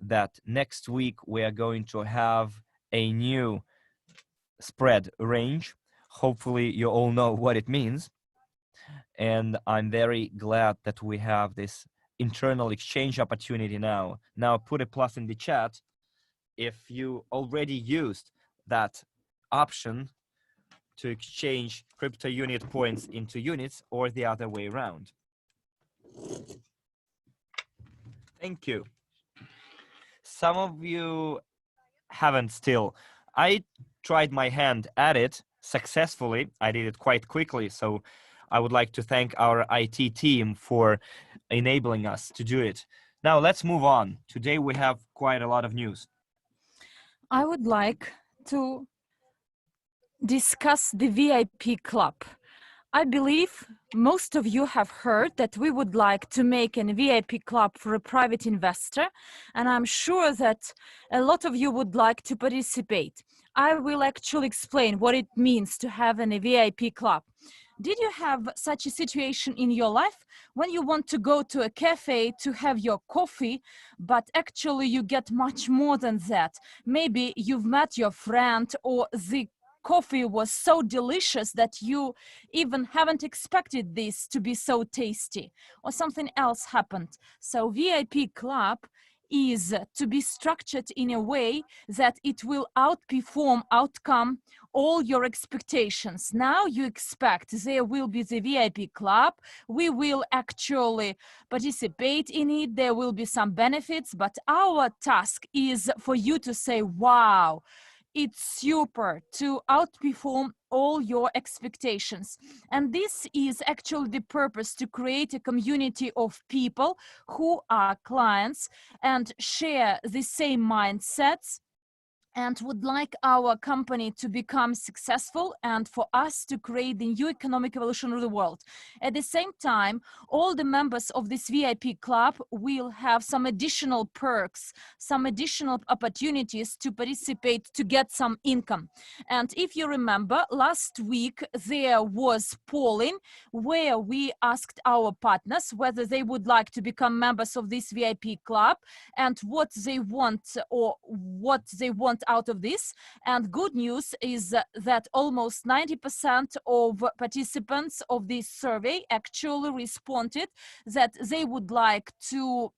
that next week we are going to have a new spread range. Hopefully you all know what it means. And I'm very glad that we have this internal exchange opportunity now. Now put a plus in the chat if you already used that option to exchange crypto unit points into units, or the other way around. Thank you. Some of you haven't still. I tried my hand at it successfully. I did it quite quickly, so I would like to thank our IT team for enabling us to do it. Now let's move on. Today we have quite a lot of news. I would like to discuss the VIP club. I believe most of you have heard that we would like to make a VIP club for a private investor, and I'm sure that a lot of you would like to participate. I will actually explain what it means to have a VIP club. Did you have such a situation in your life when you want to go to a cafe to have your coffee, but actually you get much more than that? Maybe you've met your friend, or the coffee was so delicious that you even haven't expected this to be so tasty, or something else happened. So VIP club is to be structured in a way that it will outcome all your expectations. Now you expect there will be the VIP club, we will actually participate in it, there will be some benefits, but our task is for you to say, wow, it's super, to outperform all your expectations. And this is actually the purpose, to create a community of people who are clients and share the same mindsets and would like our company to become successful and for us to create the new economic evolution of the world. At the same time, all the members of this VIP club will have some additional perks, some additional opportunities to participate, to get some income. And if you remember, last week there was polling where we asked our partners whether they would like to become members of this VIP club and what they want out of this. And good news is that almost 90% of participants of this survey actually responded that they would like to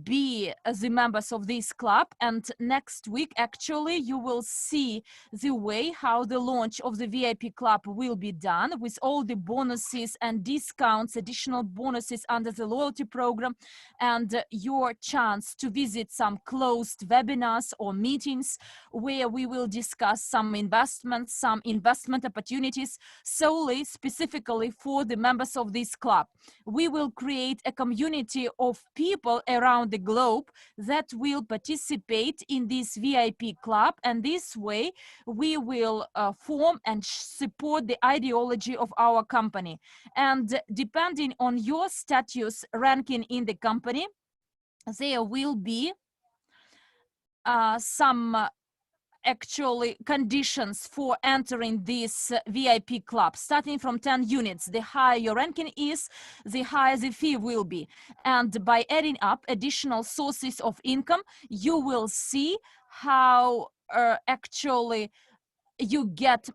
be the members of this club. And next week actually you will see the way how the launch of the VIP club will be done, with all the bonuses and discounts, additional bonuses under the loyalty program, and your chance to visit some closed webinars or meetings where we will discuss some investments, some investment opportunities solely specifically for the members of this club. We will create a community of people around the globe that will participate in this VIP club, and this way we will form and support the ideology of our company. And depending on your status ranking in the company, there will be some actually conditions for entering this VIP club, starting from 10 units. The higher your ranking is, the higher the fee will be. And by adding up additional sources of income, you will see how actually you get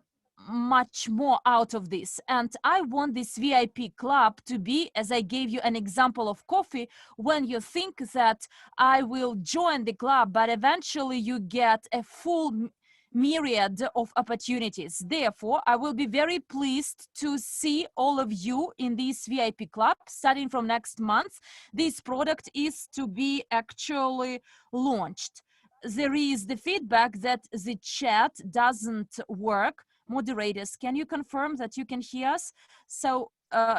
much more out of this. And I want this VIP club to be, as I gave you an example of coffee, when you think that I will join the club, but eventually you get a full myriad of opportunities. Therefore, I will be very pleased to see all of you in this VIP club starting from next month. This product is to be actually launched. There is the feedback that the chat doesn't work. Moderators, can you confirm that you can hear us? So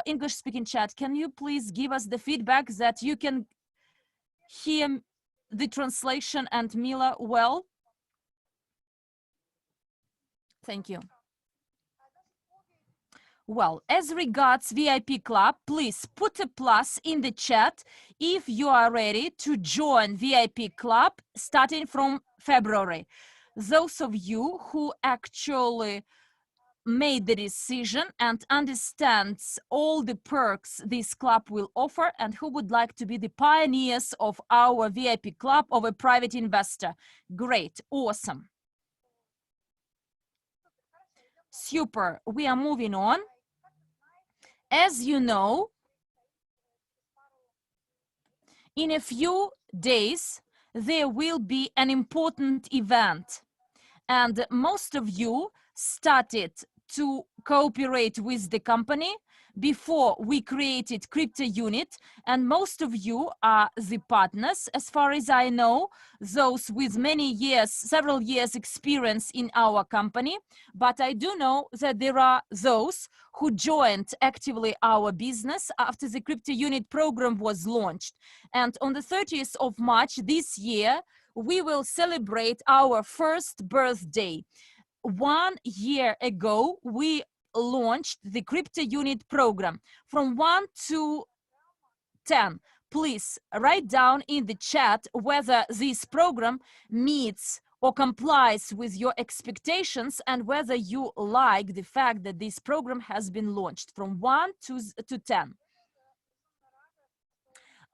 English speaking chat, can you please give us the feedback that you can hear the translation and Mila well? Thank you. Well, as regards VIP club, please put a plus in the chat if you are ready to join VIP club starting from February. Those of you who actually made the decision and understands all the perks this club will offer and who would like to be the pioneers of our VIP club of a private investor. Great, awesome. Super, we are moving on. As you know, in a few days, there will be an important event, and most of you started to cooperate with the company before we created Cryptounit, and most of you are the partners, as far as I know, those with many years, several years experience in our company. But I do know that there are those who joined actively our business after the Cryptounit program was launched. And on the 30th of March this year, we will celebrate our first birthday. 1 year ago, we launched the Cryptounit program from 1 to 10. Please write down in the chat whether this program meets or complies with your expectations and whether you like the fact that this program has been launched from 1 to 10.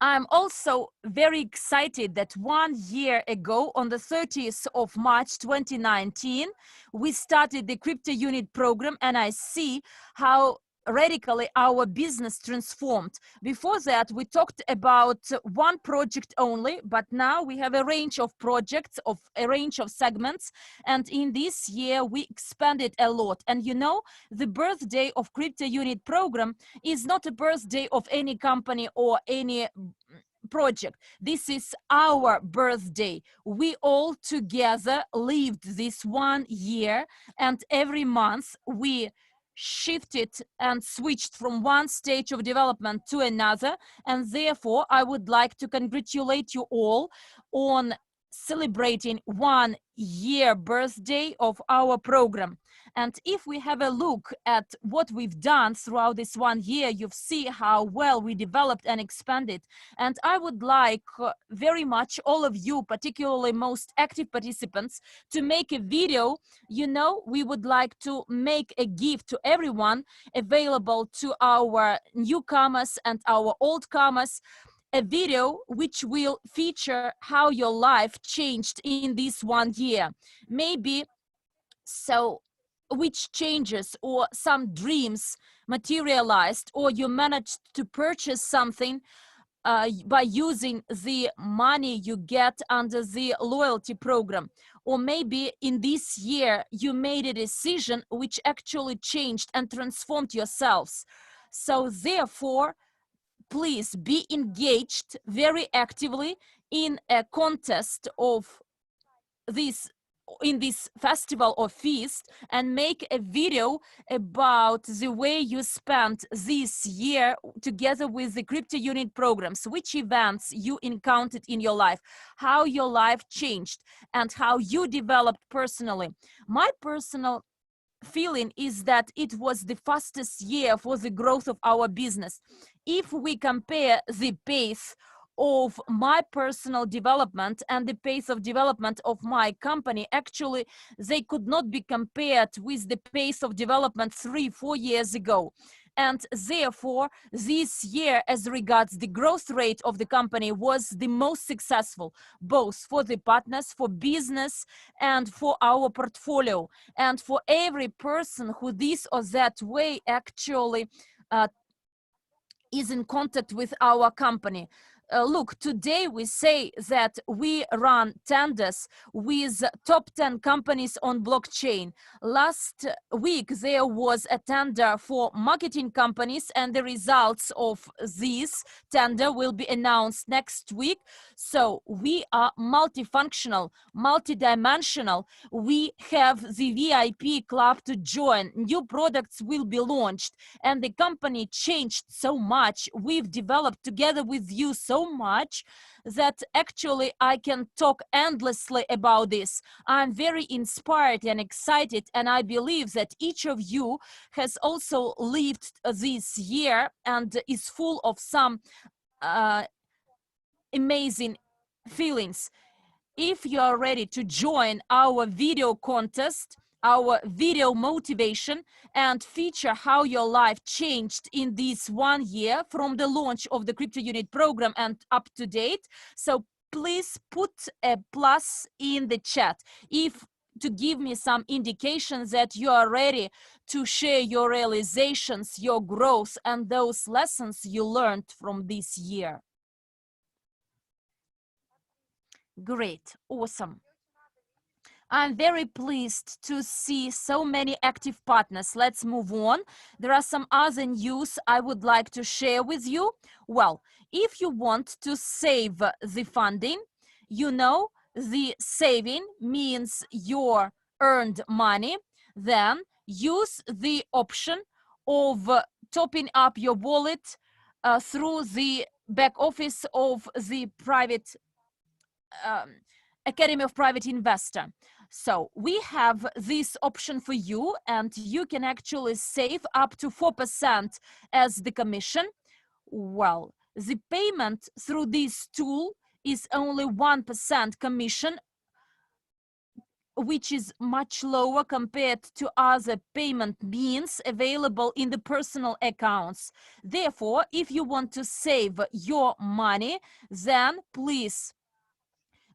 I'm also very excited that 1 year ago, on the 30th of March 2019, we started the Cryptounit program, and I see how radically our business transformed. Before that, we talked about one project only, but now we have a range of projects, of a range of segments, and in this year we expanded a lot. And you know, the birthday of Cryptounit program is not a birthday of any company or any project. This is our birthday. We all together lived this 1 year, and every month we shifted and switched from one stage of development to another. And therefore, I would like to congratulate you all on celebrating 1-year birthday of our program. And if we have a look at what we've done throughout this 1 year, you see how well we developed and expanded. And I would like very much all of you, particularly most active participants, to make a video. You know, we would like to make a gift to everyone available to our newcomers and our oldcomers, a video which will feature how your life changed in this 1 year. Maybe so which changes or some dreams materialized, or you managed to purchase something by using the money you get under the loyalty program. Or maybe in this year you made a decision which actually changed and transformed yourselves. So therefore, please be engaged very actively in a contest of this, in this festival or feast, and make a video about the way you spent this year together with the Cryptounit programs, which events you encountered in your life, how your life changed, and how you developed personally. My personal feeling is that it was the fastest year for the growth of our business. If we compare the pace of my personal development and the pace of development of my company, actually they could not be compared with the pace of development 3-4 years ago. And therefore, this year, as regards the growth rate of the company, was the most successful, both for the partners, for business, and for our portfolio. And for every person who this or that way actually is in contact with our company. Look, today we say that we run tenders with top 10 companies on blockchain. Last week there was a tender for marketing companies, and the results of this tender will be announced next week. So we are multifunctional, multidimensional. We have the VIP club to join. New products will be launched, and the company changed so much. We've developed together with you so much that actually I can talk endlessly about this. I'm very inspired and excited, and I believe that each of you has also lived this year and is full of some amazing feelings. If you are ready to join our video contest, our video motivation, and feature how your life changed in this 1 year from the launch of the Cryptounit program and up to date, so please put a plus in the chat if to give me some indications that you are ready to share your realizations, your growth, and those lessons you learned from this year. Great, awesome. I'm very pleased to see so many active partners. Let's move on. There are some other news I would like to share with you. Well, if you want to save the funding, you know, the saving means your earned money, then use the option of topping up your wallet through the back office of the private Academy of Private Investor. So we have this option for you, and you can actually save up to 4% as the commission. Well, the payment through this tool is only 1% commission, which is much lower compared to other payment means available in the personal accounts. Therefore, if you want to save your money, then please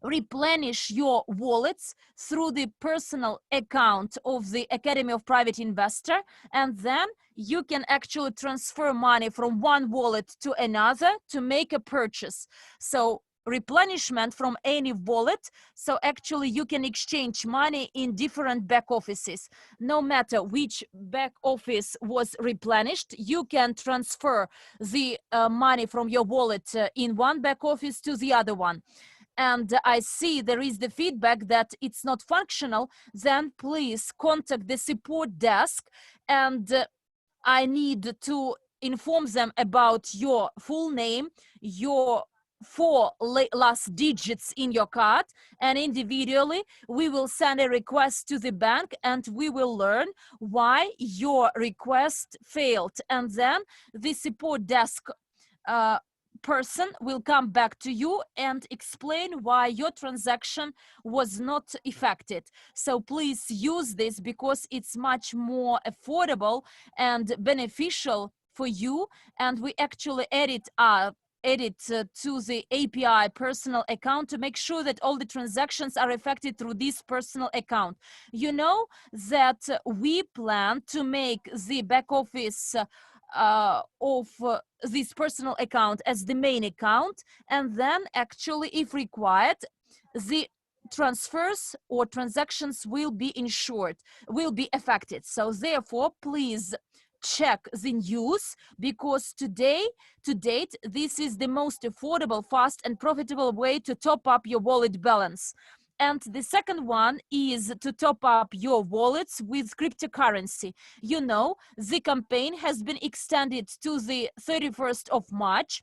replenish your wallets through the personal account of the Academy of Private Investor, and then you can actually transfer money from one wallet to another to make a purchase. So replenishment from any wallet, so actually you can exchange money in different back offices. No matter which back office was replenished, you can transfer the money from your wallet in one back office to the other one. And I see there is the feedback that it's not functional, then please contact the support desk, and I need to inform them about your full name, your four last digits in your card, and individually we will send a request to the bank and we will learn why your request failed, and then the support desk person will come back to you and explain why your transaction was not effected. So please use this because it's much more affordable and beneficial for you, and we actually edit to the API personal account to make sure that all the transactions are effected through this personal account. You know that we plan to make the back office of this personal account as the main account, and then actually, if required, the transfers or transactions will be insured, will be affected. So therefore, please check the news, because to date, this is the most affordable, fast and profitable way to top up your wallet balance. And the second one is to top up your wallets with cryptocurrency. You know, the campaign has been extended to the 31st of March.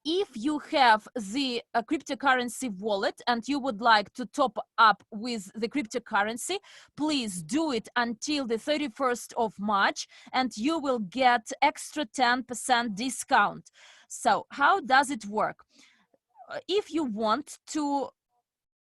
If you have the cryptocurrency wallet and you would like to top up with the cryptocurrency, please do it until the 31st of March and you will get extra 10% discount. So how does it work? If you want to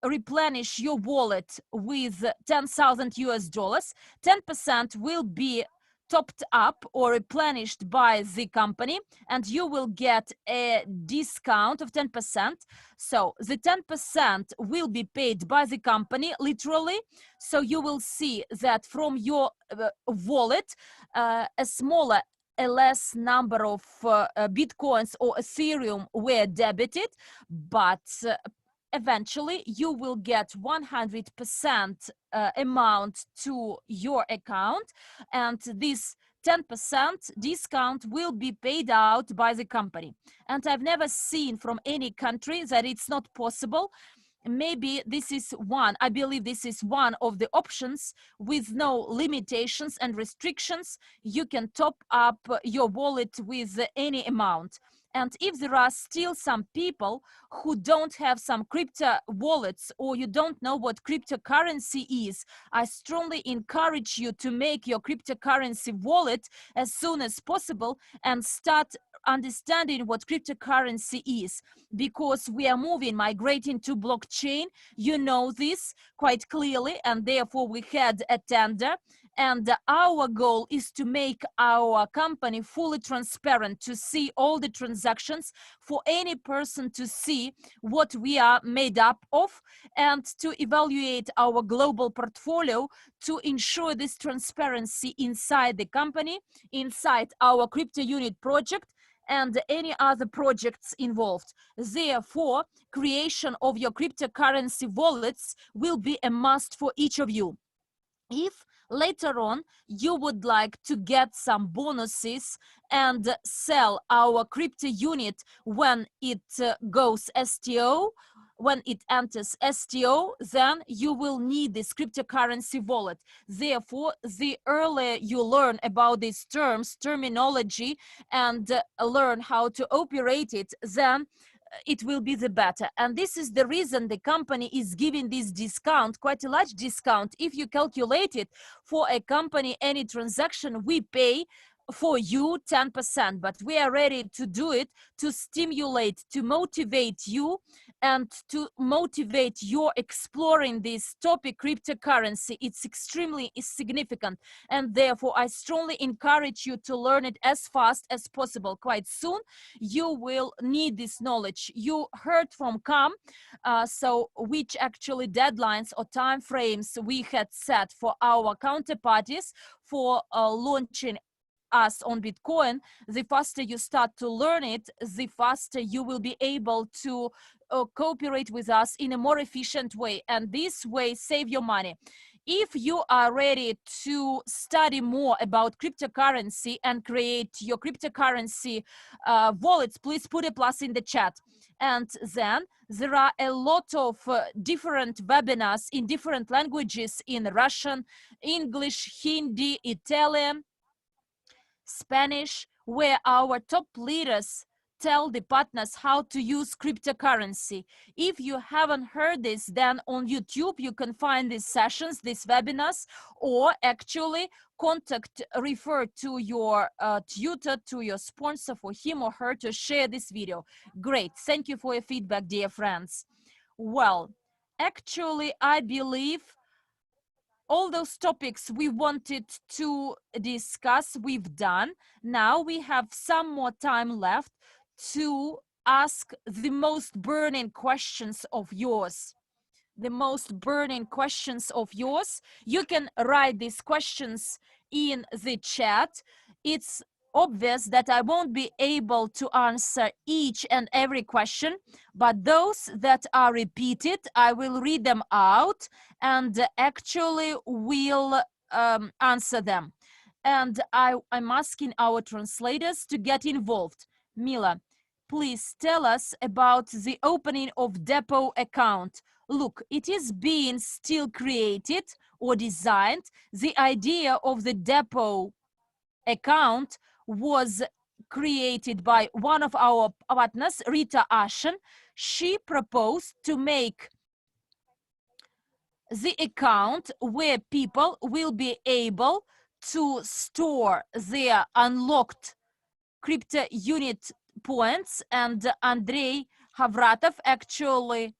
replenish your wallet with 10,000 US dollars, 10% will be topped up or replenished by the company, and you will get a discount of 10%. So the 10% will be paid by the company literally. So you will see that from your wallet, a less number of bitcoins or Ethereum were debited, but eventually you will get 100% amount to your account, and this 10% discount will be paid out by the company. And I've never seen from any country that it's not possible. Maybe this is one, I believe this is one of the options with no limitations and restrictions. You can top up your wallet with any amount. And if there are still some people who don't have some crypto wallets, or you don't know what cryptocurrency is, I strongly encourage you to make your cryptocurrency wallet as soon as possible and start understanding what cryptocurrency is, because we are migrating to blockchain. You know this quite clearly, and therefore we had a tender. And our goal is to make our company fully transparent, to see all the transactions, for any person to see what we are made up of, and to evaluate our global portfolio to ensure this transparency inside the company, inside our Cryptounit project, and any other projects involved. Therefore, creation of your cryptocurrency wallets will be a must for each of you. If later on you would like to get some bonuses and sell our Cryptounit when it goes STO, when it enters STO, then you will need this cryptocurrency wallet. Therefore, the earlier you learn about these terms, terminology, and learn how to operate it, then it will be the better. And this is the reason the company is giving this discount, quite a large discount. If you calculate it for a company, any transaction, we pay for you 10%, but we are ready to do it to stimulate, to motivate you, and to motivate your exploring this topic, cryptocurrency. It's extremely significant, and therefore I strongly encourage you to learn it as fast as possible. Quite soon you will need this knowledge. You heard from Cam, so which actually deadlines or time frames we had set for our counterparties for launching us on Bitcoin. The faster you start to learn it, the faster you will be able to cooperate with us in a more efficient way, and this way save your money. If you are ready to study more about cryptocurrency and create your cryptocurrency wallets, please put a plus in the chat. And then there are a lot of different webinars in different languages, in Russian, English, Hindi, Italian, Spanish, where our top leaders tell the partners how to use cryptocurrency. If you haven't heard this, then on YouTube you can find these sessions, these webinars, or actually refer to your tutor, to your sponsor, for him or her to share this video. Great, thank you for your feedback, dear friends. Well, actually, I believe all those topics we wanted to discuss, we've done. Now we have some more time left to ask the most burning questions of yours. The most burning questions of yours. You can write these questions in the chat. It's obvious that I won't be able to answer each and every question, but those that are repeated, I will read them out and actually will answer them. And I'm asking our translators to get involved. Mila, please tell us about the opening of depot account. Look, it is being still created or designed. The idea of the depot account was created by one of our partners, Rita Ashen. She proposed to make the account where people will be able to store their unlocked crypto unit points, and Andrei Havratov actually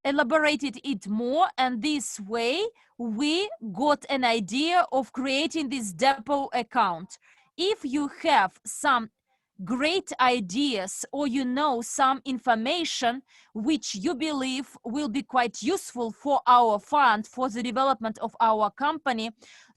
elaborated it more, and this way we got an idea of creating this depot account. If you have some great ideas or you know some information which you believe will be quite useful for our fund, for the development of our company,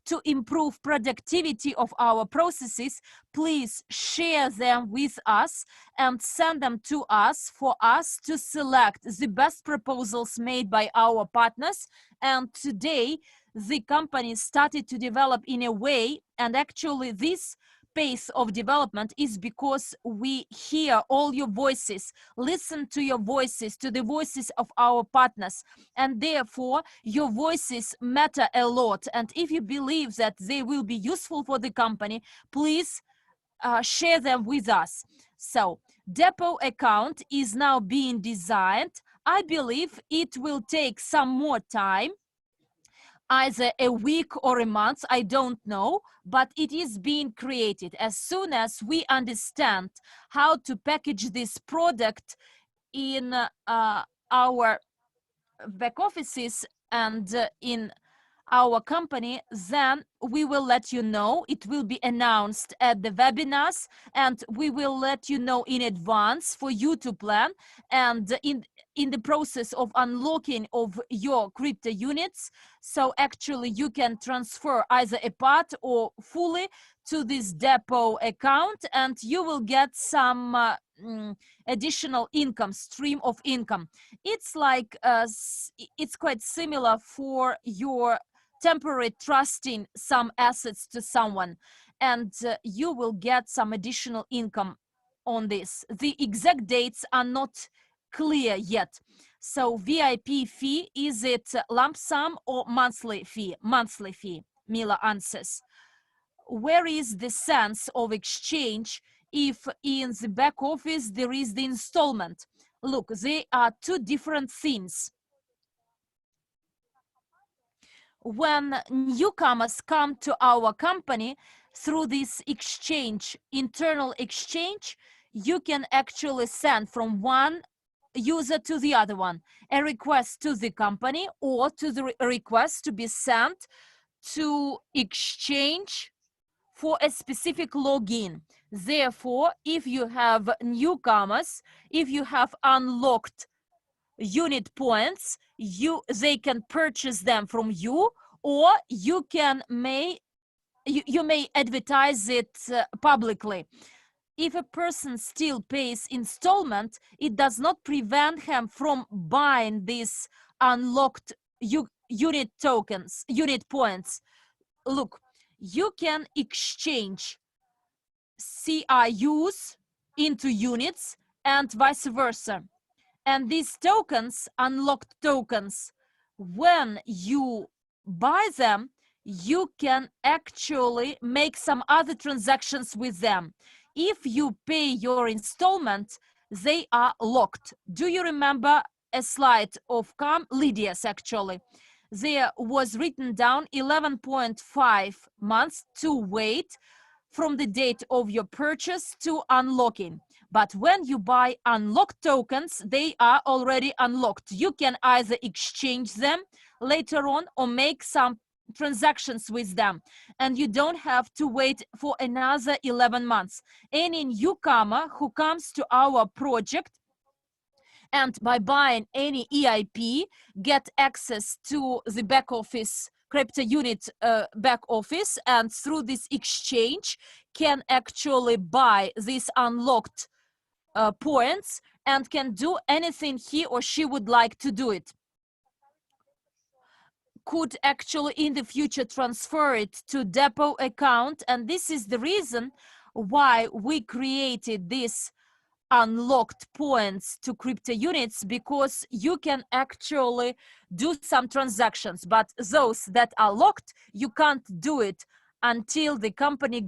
to improve productivity of our processes, please share them with us and send them to us for us to select the best proposals made by our partners. And today the company started to develop in a way, and actually this pace of development is because we hear all your voices, listen to your voices, to the voices of our partners, and therefore your voices matter a lot. And if you believe that they will be useful for the company, please share them with us. So depot account is now being designed. I believe it will take some more time, either a week or a month, I don't know, but it is being created. As soon as we understand how to package this product in our back offices and in our company, then we will let you know. It will be announced at the webinars, and we will let you know in advance for you to plan. And in the process of unlocking of your crypto units, so actually you can transfer either a part or fully to this depot account, and you will get some additional income, stream of income. It's like it's quite similar for your temporary trusting some assets to someone, and you will get some additional income on this. The exact dates are not clear yet. So VIP fee, is it lump sum or monthly fee? Monthly fee, Mila answers. Where is the sense of exchange if in the back office there is the installment? Look, they are two different things. When newcomers come to our company through this exchange, internal exchange, you can actually send from one user to the other one a request to the company, or to the request to be sent to exchange for a specific login. Therefore, if you have newcomers, if you have unlocked unit points, they can purchase them from you, or you may advertise it publicly. If a person still pays installment, it does not prevent him from buying these unlocked unit tokens, unit points. Look, you can exchange CRUs into units and vice versa. And these tokens, unlocked tokens, when you buy them, you can actually make some other transactions with them. if you pay your installment, they are locked. Do you remember a slide of Lydia's actually? There was written down 11.5 months to wait from the date of your purchase to unlocking. But when you buy unlocked tokens, they are already unlocked. You can either exchange them later on or make some transactions with them, and you don't have to wait for another 11 months. Any newcomer who comes to our project and by buying any EIP get access to the back office Cryptounit back office, and through this exchange can actually buy these unlocked points and can do anything he or she would like to do it. Could actually in the future transfer it to depot account, and this is the reason why we created this unlocked points to Cryptounits, because you can actually do some transactions, but those that are locked, you can't do it until the company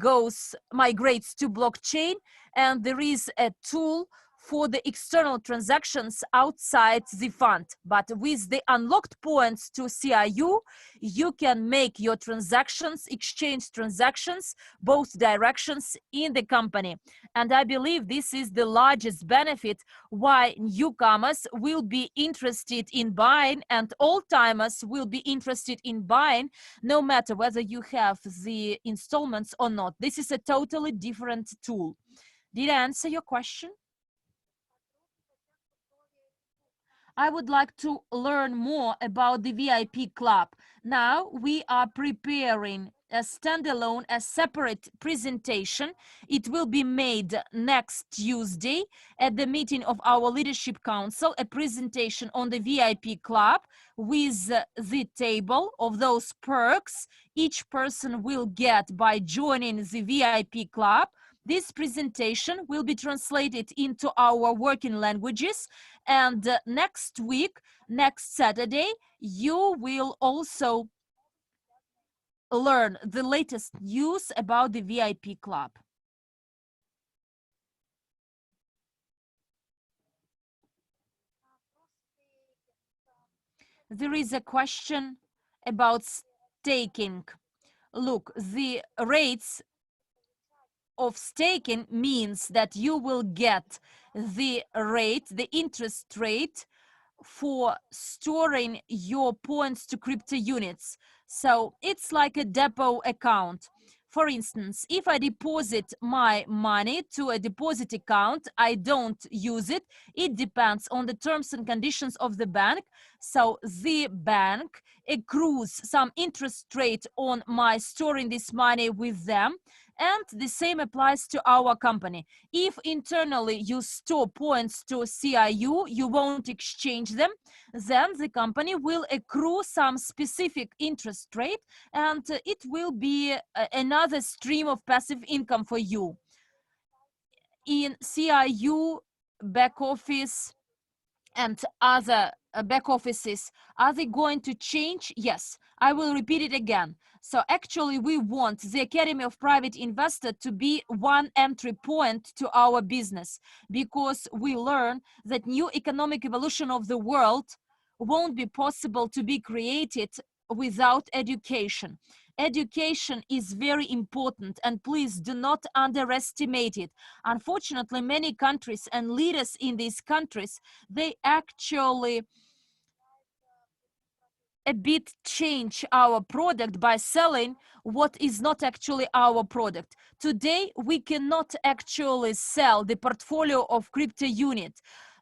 migrates to blockchain, and there is a tool for the external transactions outside the fund. But with the unlocked points to CIU, you can make your transactions, exchange transactions, both directions in the company. And I believe this is the largest benefit why newcomers will be interested in buying, and old-timers will be interested in buying, no matter whether you have the installments or not. This is a totally different tool. Did I answer your question? I would like to learn more about the VIP club. Now we are preparing a standalone, a separate presentation. It will be made next Tuesday at the meeting of our leadership council, a presentation on the VIP club with the table of those perks each person will get by joining the VIP club. This presentation will be translated into our working languages, and next week, next Saturday, you will also learn the latest news about the VIP club. There is a question about staking. Look, the rates of staking means that you will get the rate, the interest rate for storing your points to Cryptounits. So it's like a depot account. For instance, if I deposit my money to a deposit account, I don't use it. It depends on the terms and conditions of the bank. So the bank accrues some interest rate on my storing this money with them. And the same applies to our company. If internally you store points to CIU, you won't exchange them, then the company will accrue some specific interest rate, and it will be another stream of passive income for you. In CIU back office and other back offices, are they going to change? Yes, I will repeat it again. So actually we want the Academy of Private Investor to be one entry point to our business, because we learn that new economic evolution of the world won't be possible to be created without education. Education is very important, and please do not underestimate it. Unfortunately, many countries and leaders in these countries, they actually a bit change our product by selling what is not actually our product. Today, we cannot actually sell the portfolio of Cryptounit.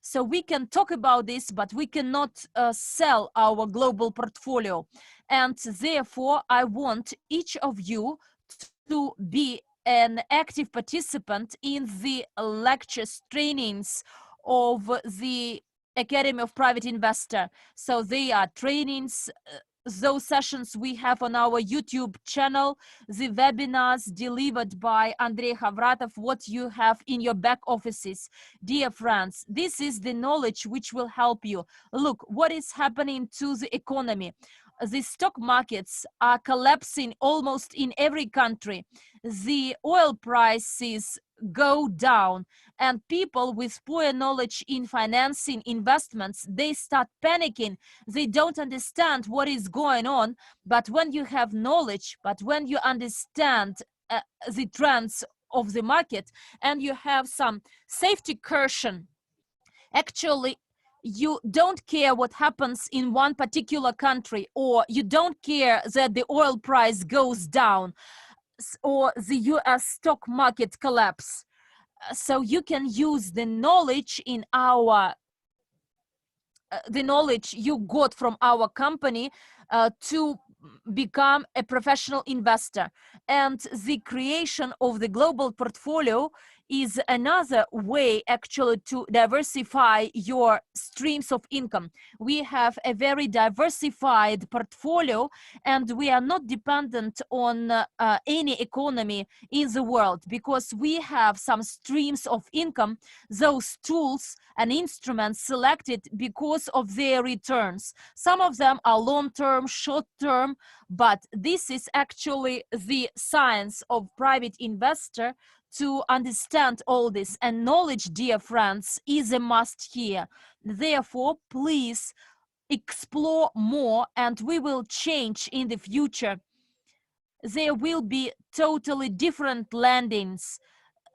So we can talk about this, but we cannot sell our global portfolio. And therefore, I want each of you to be an active participant in the lectures, trainings of the Academy of Private Investor. So they are trainings, those sessions we have on our YouTube channel, the webinars delivered by Andrei Havratov, what you have in your back offices. Dear friends, this is the knowledge which will help you. Look, what is happening to the economy? The stock markets are collapsing almost in every country. The oil price is go down, and people with poor knowledge in financing investments, they start panicking. They don't understand what is going on. But when you have knowledge, but when you understand the trends of the market, and you have some safety cushion, actually you don't care what happens in one particular country, or you don't care that the oil price goes down or the US stock market collapse. So you can use the knowledge in our the knowledge you got from our company to become a professional investor. And the creation of the global portfolio is another way actually to diversify your streams of income. We have a very diversified portfolio, and we are not dependent on any economy in the world, because we have some streams of income, those tools and instruments selected because of their returns. Some of them are long-term, short-term, but this is actually the science of private investor to understand all this. And knowledge, dear friends, is a must here. Therefore, please explore more, and we will change in the future. There will be totally different landings.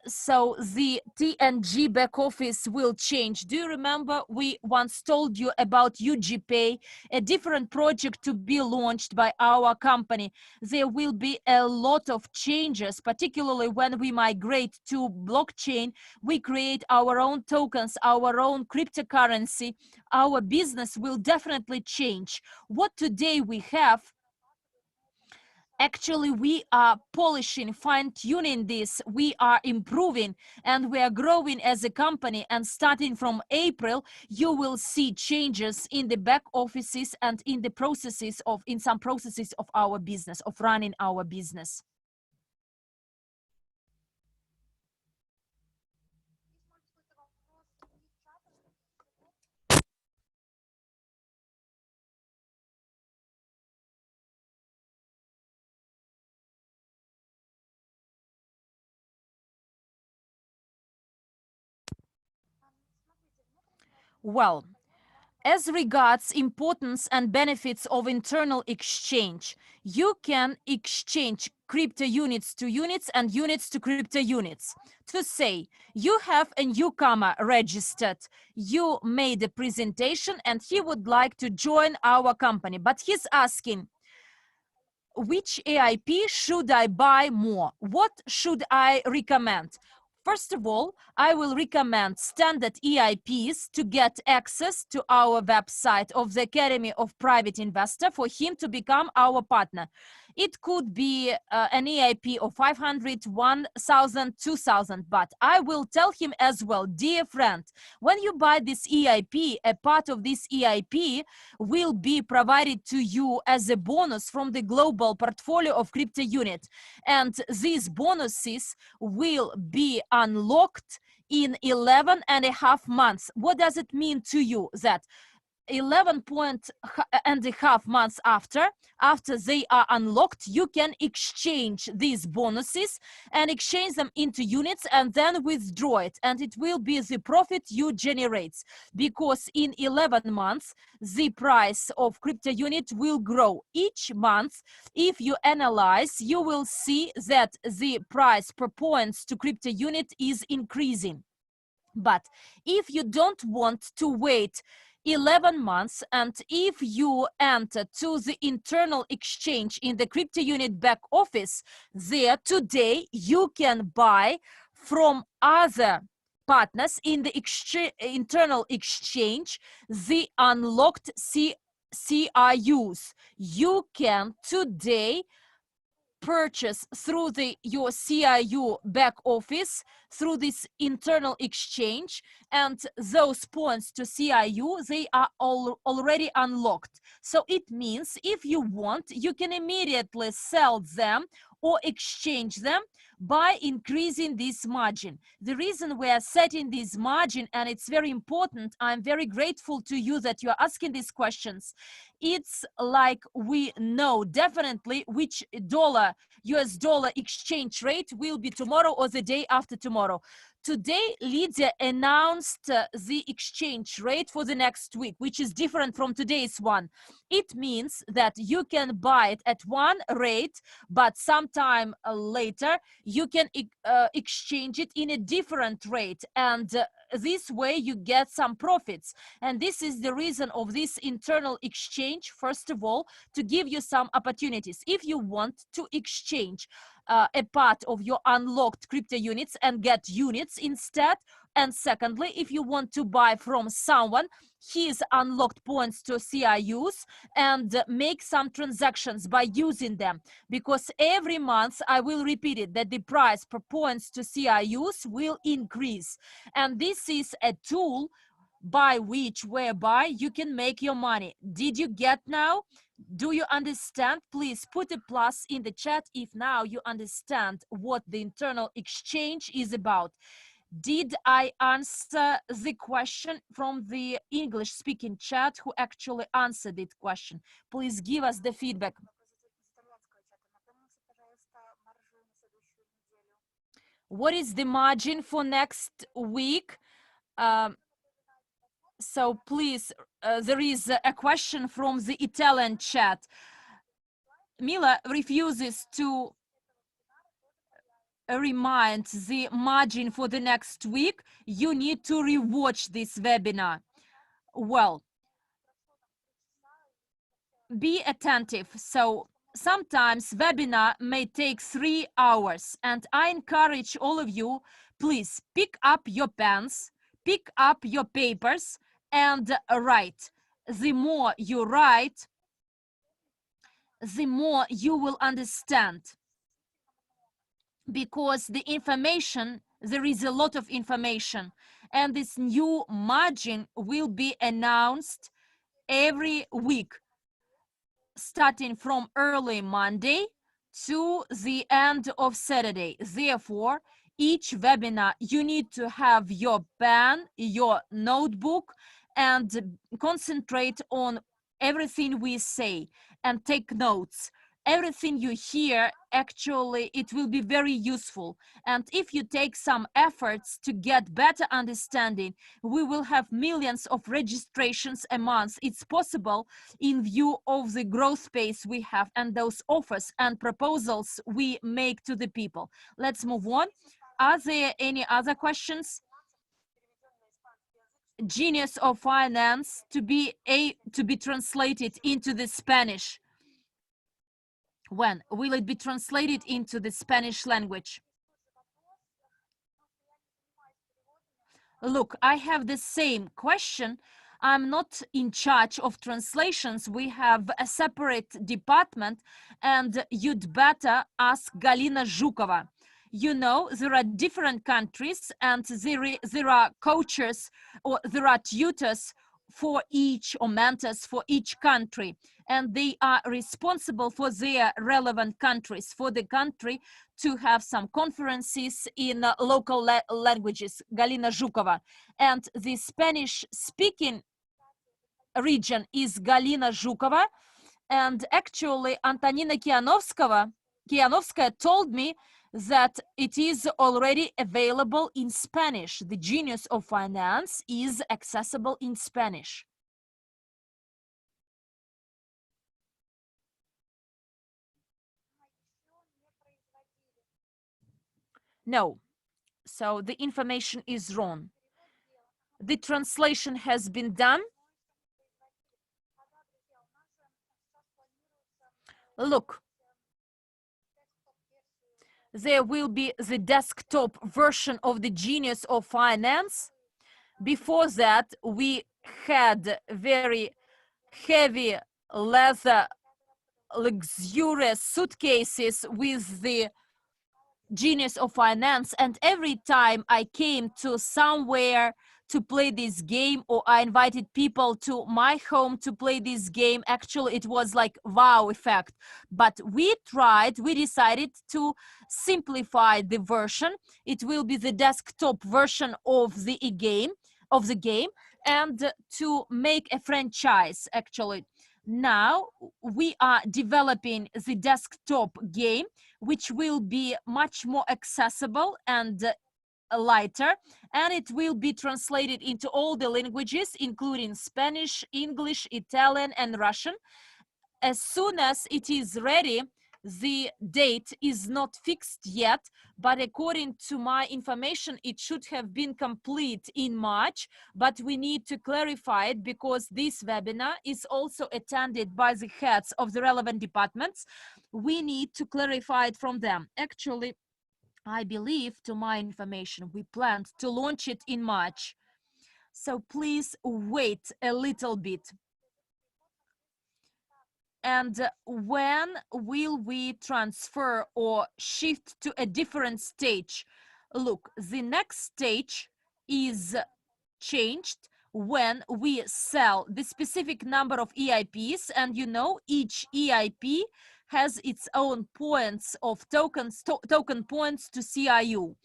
So the TNG back office will change. Do you remember we once told you about UGPay, a different project to be launched by our company? There will be a lot of changes, particularly when we migrate to blockchain. We create our own tokens, our own cryptocurrency. Our business will definitely change. What today we have, actually we are polishing, fine-tuning this, we are improving, and we are growing as a company. And starting from April, you will see changes in the back offices and in the processes of, in some processes of our business, of running our business. Well, as regards importance and benefits of internal exchange, you can exchange crypto units to units and units to crypto units. To say, you have a newcomer registered, you made a presentation and he would like to join our company, but he's asking, which AIP should I buy more? What should I recommend? First of all, I will recommend standard EIPs to get access to our website of the Academy of Private Investor for him to become our partner. It could be an EIP of 500, 1,000, 2,000, but I will tell him as well, dear friend, when you buy this EIP, a part of this EIP will be provided to you as a bonus from the global portfolio of Cryptounit. And these bonuses will be unlocked in 11 and a half months. What does it mean to you? That 11.5 months after they are unlocked, you can exchange these bonuses and exchange them into units and then withdraw it, and it will be the profit you generate, because in 11 months the price of crypto unit will grow each month. If you analyze, you will see that the price per points to crypto unit is increasing. But if you don't want to wait 11 months, and if you enter to the internal exchange in the Cryptounit back office, there today you can buy from other partners in the internal exchange the unlocked CRUs. You can today purchase through your CRU back office through this internal exchange, and those points to CRU, they are already unlocked. So it means if you want, you can immediately sell them or exchange them by increasing this margin. The reason we are setting this margin, and it's very important, I'm very grateful to you that you are asking these questions. It's like we know definitely which US dollar exchange rate will be tomorrow or the day after tomorrow. Today, Lydia announced the exchange rate for the next week, which is different from today's one. It means that you can buy it at one rate, but sometime later you can exchange it in a different rate, and this way you get some profits. And this is the reason of this internal exchange, first of all, to give you some opportunities. If you want to exchange a part of your unlocked crypto units and get units instead, and secondly, if you want to buy from someone his unlocked points to CIUs and make some transactions by using them, because every month, I will repeat it, that the price per points to CIUs will increase. And this is a tool whereby you can make your money. Did you get now? Do you understand? Please put a plus in the chat if now you understand what the internal exchange is about. Did I answer the question from the English speaking chat who actually answered that question? Please give us the feedback. What is the margin for next week? So please, there is a question from the Italian chat. Mila refuses to remind the margin for the next week. You need to rewatch this webinar. Well, be attentive. So sometimes webinar may take 3 hours, and I encourage all of you, please pick up your pens, pick up your papers and write. The more you write, the more you will understand, because the information, there is a lot of information, and this new margin will be announced every week, starting from early Monday to the end of Saturday. Therefore, each webinar, you need to have your pen, your notebook, and concentrate on everything we say and take notes. Everything you hear, actually, it will be very useful. And if you take some efforts to get better understanding, we will have millions of registrations a month. It's possible in view of the growth pace we have and those offers and proposals we make to the people. Let's move on. Are there any other questions? Genius of Finance to be translated into the Spanish. When will it be translated into the Spanish language? Look, I have the same question. I'm not in charge of translations. We have a separate department, and you'd better ask Galina Zhukova. You know, there are different countries, and there are coaches or there are tutors for each, or mentors for each country, and they are responsible for their relevant countries, for the country to have some conferences in local languages. Galina Zhukova. And the Spanish speaking region is Galina Zhukova. And actually Antonina Kianovskaya told me that it is already available in Spanish. The Genius of Finance is accessible in Spanish. No, so the information is wrong. The translation has been done. Look, there will be the desktop version of the Genius of Finance. Before that, we had very heavy leather, luxurious suitcases with the genius of finance, and every time I came to somewhere to play this game, or I invited people to my home to play this game, actually it was like wow effect. But we decided to simplify the version. It will be the desktop version of the game, and to make a franchise. Actually, now we are developing the desktop game, which will be much more accessible and lighter, and it will be translated into all the languages, including Spanish, English, Italian, and Russian. As soon as it is ready, the date is not fixed yet, but according to my information, it should have been complete in March, but we need to clarify it because this webinar is also attended by the heads of the relevant departments. We need to clarify it from them. Actually, I believe, to my information, we planned to launch it in March. So please wait a little bit. And when will we transfer or shift to a different stage? Look, the next stage is changed when we sell the specific number of EIPs, and you know, each EIP has its own points of token points to CIU.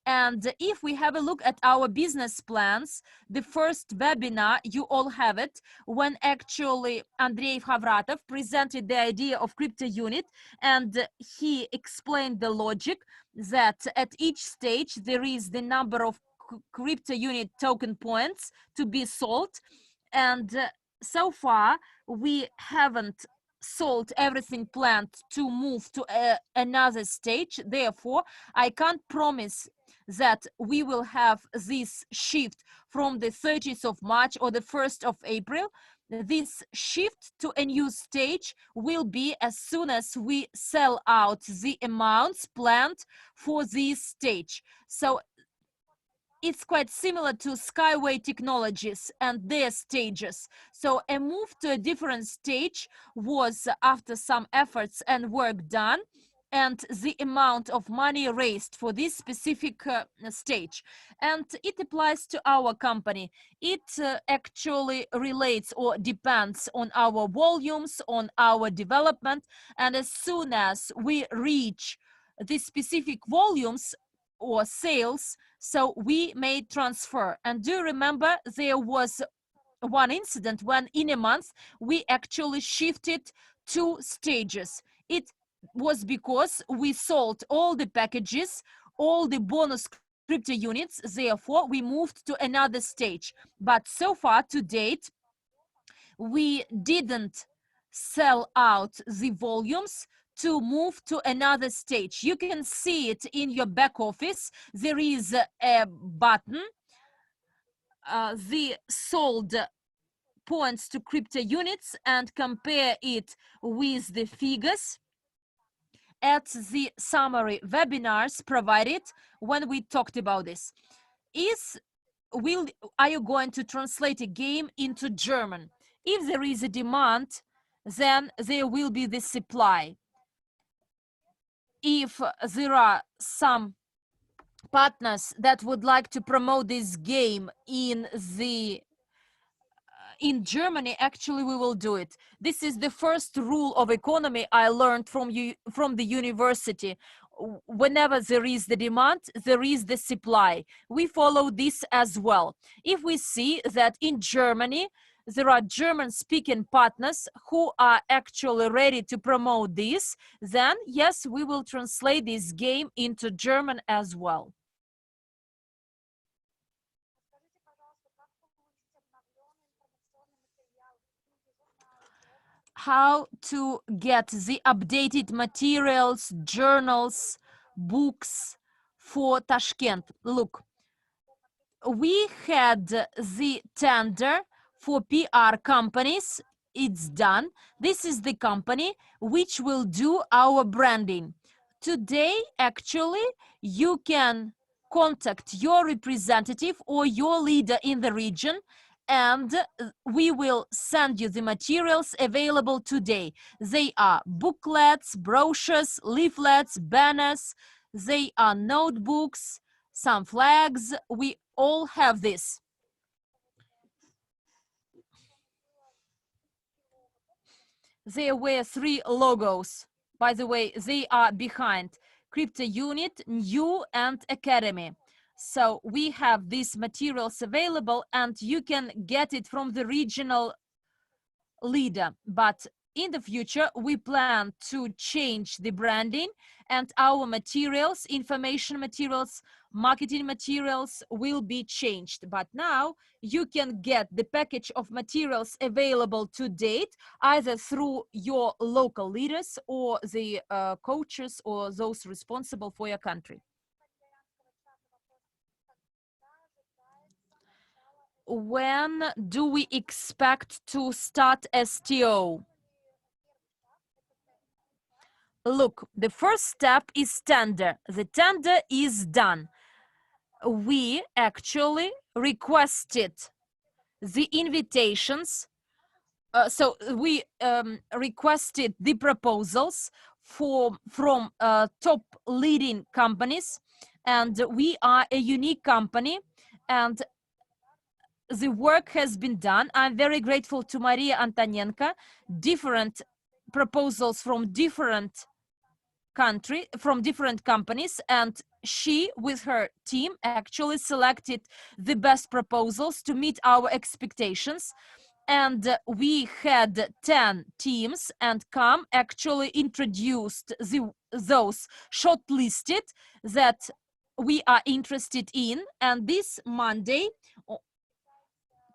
And if we have a look at our business plans, the first webinar, you all have it, when actually Andrei Havratov presented the idea of Cryptounit, and he explained the logic that at each stage there is the number of Cryptounit token points to be sold. And so far, we haven't sold everything planned to move to another stage. Therefore, I can't promise that we will have this shift from the 30th of March or the 1st of April. This shift to a new stage will be as soon as we sell out the amounts planned for this stage. So it's quite similar to Skyway technologies and their stages. So a move to a different stage was after some efforts and work done, and the amount of money raised for this specific stage. And it applies to our company. It actually relates or depends on our volumes, on our development. And as soon as we reach the specific volumes or sales, so we made transfer. And do you remember there was one incident when in a month we actually shifted 2 stages. It was because we sold all the packages, all the bonus crypto units, therefore we moved to another stage. But so far to date, we didn't sell out the volumes to move to another stage. You can see it in your back office. There is a button, the sold points to crypto units, and compare it with the figures at the summary webinars provided when we talked about this. Are you going to translate a game into German? If there is a demand, then there will be the supply. If there are some partners that would like to promote this game in Germany, actually we will do it. This is the first rule of economy I learned from the university. Whenever there is the demand, there is the supply. We follow this as well. If we see that in Germany there are German-speaking partners who are actually ready to promote this, then yes, we will translate this game into German as well. How to get the updated materials, journals, books for Tashkent. Look, we had the tender for PR companies. It's done. This is the company which will do our branding. Today, actually, you can contact your representative or your leader in the region, and we will send you the materials available today. They are booklets, brochures, leaflets, banners, They are notebooks, some flags. We all have this. There were 3 logos. By the way, they are behind Cryptounit, N.E.W, and Academy. So we have these materials available, and you can get it from the regional leader. But in the future, we plan to change the branding, and our materials, information materials, marketing materials will be changed. But now you can get the package of materials available to date, either through your local leaders or the coaches or those responsible for your country. When do we expect to start STO? Look, the first step is tender. The tender is done. We actually requested the invitations. So we requested the proposals from top leading companies, and we are a unique company, and the work has been done. I'm very grateful to Maria Antonenko. Different proposals from different companies, and she with her team actually selected the best proposals to meet our expectations. And we had 10 teams, and CAM actually introduced those shortlisted that we are interested in. And this Monday,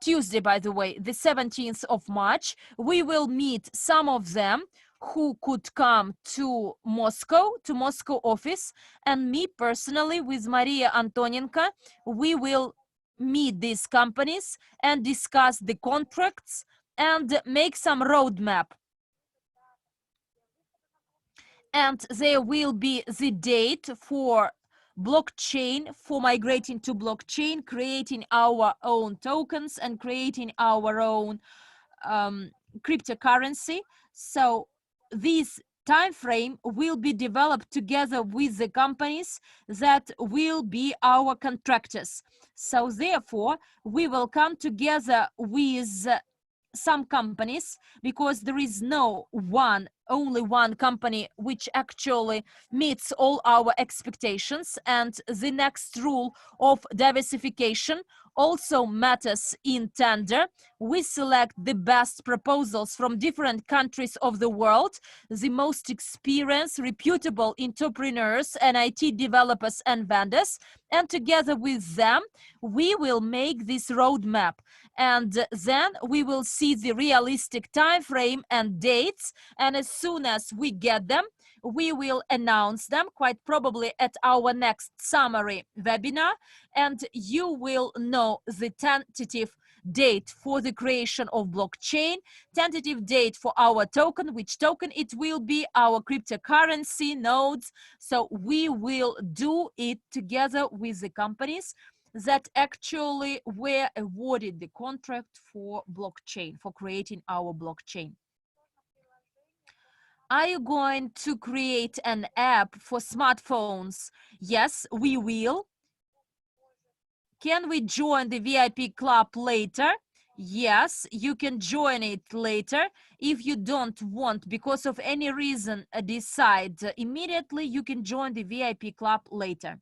Tuesday, by the way, the 17th of March, we will meet some of them who could come to Moscow office, and me personally with Maria Antonenko, we will meet these companies and discuss the contracts and make some roadmap. And there will be the date for blockchain, for migrating to blockchain, creating our own tokens and creating our own cryptocurrency. So this time frame will be developed together with the companies that will be our contractors. So therefore, we will come together with some companies, because there is only one company which actually meets all our expectations. And the next rule of diversification also matters in tender. We select the best proposals from different countries of the world, the most experienced, reputable entrepreneurs and IT developers and vendors, and together with them, we will make this roadmap. And then we will see the realistic time frame and dates, and as soon as we get them, we will announce them, quite probably at our next summary webinar, and you will know the tentative date for the creation of blockchain, tentative date for our token, which token it will be, our cryptocurrency nodes. So we will do it together with the companies that actually were awarded the contract for blockchain, for creating our blockchain. Are you going to create an app for smartphones? Yes, we will. Can we join the VIP club later? Yes, you can join it later. If you don't want, because of any reason, decide immediately, you can join the VIP club later.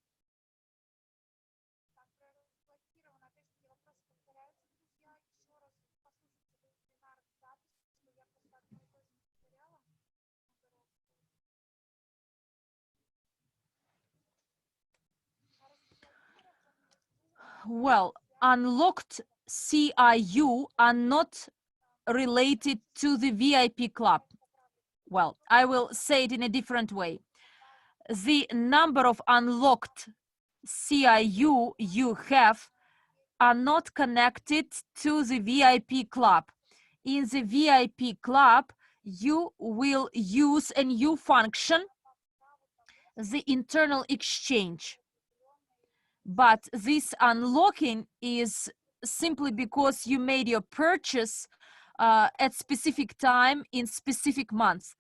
Well, unlocked CIU are not related to the VIP club. Well, I will say it in a different way. The number of unlocked CIU you have are not connected to the VIP club. In the VIP club, you will use a new function, the internal exchange. But this unlocking is simply because you made your purchase at specific time in specific months.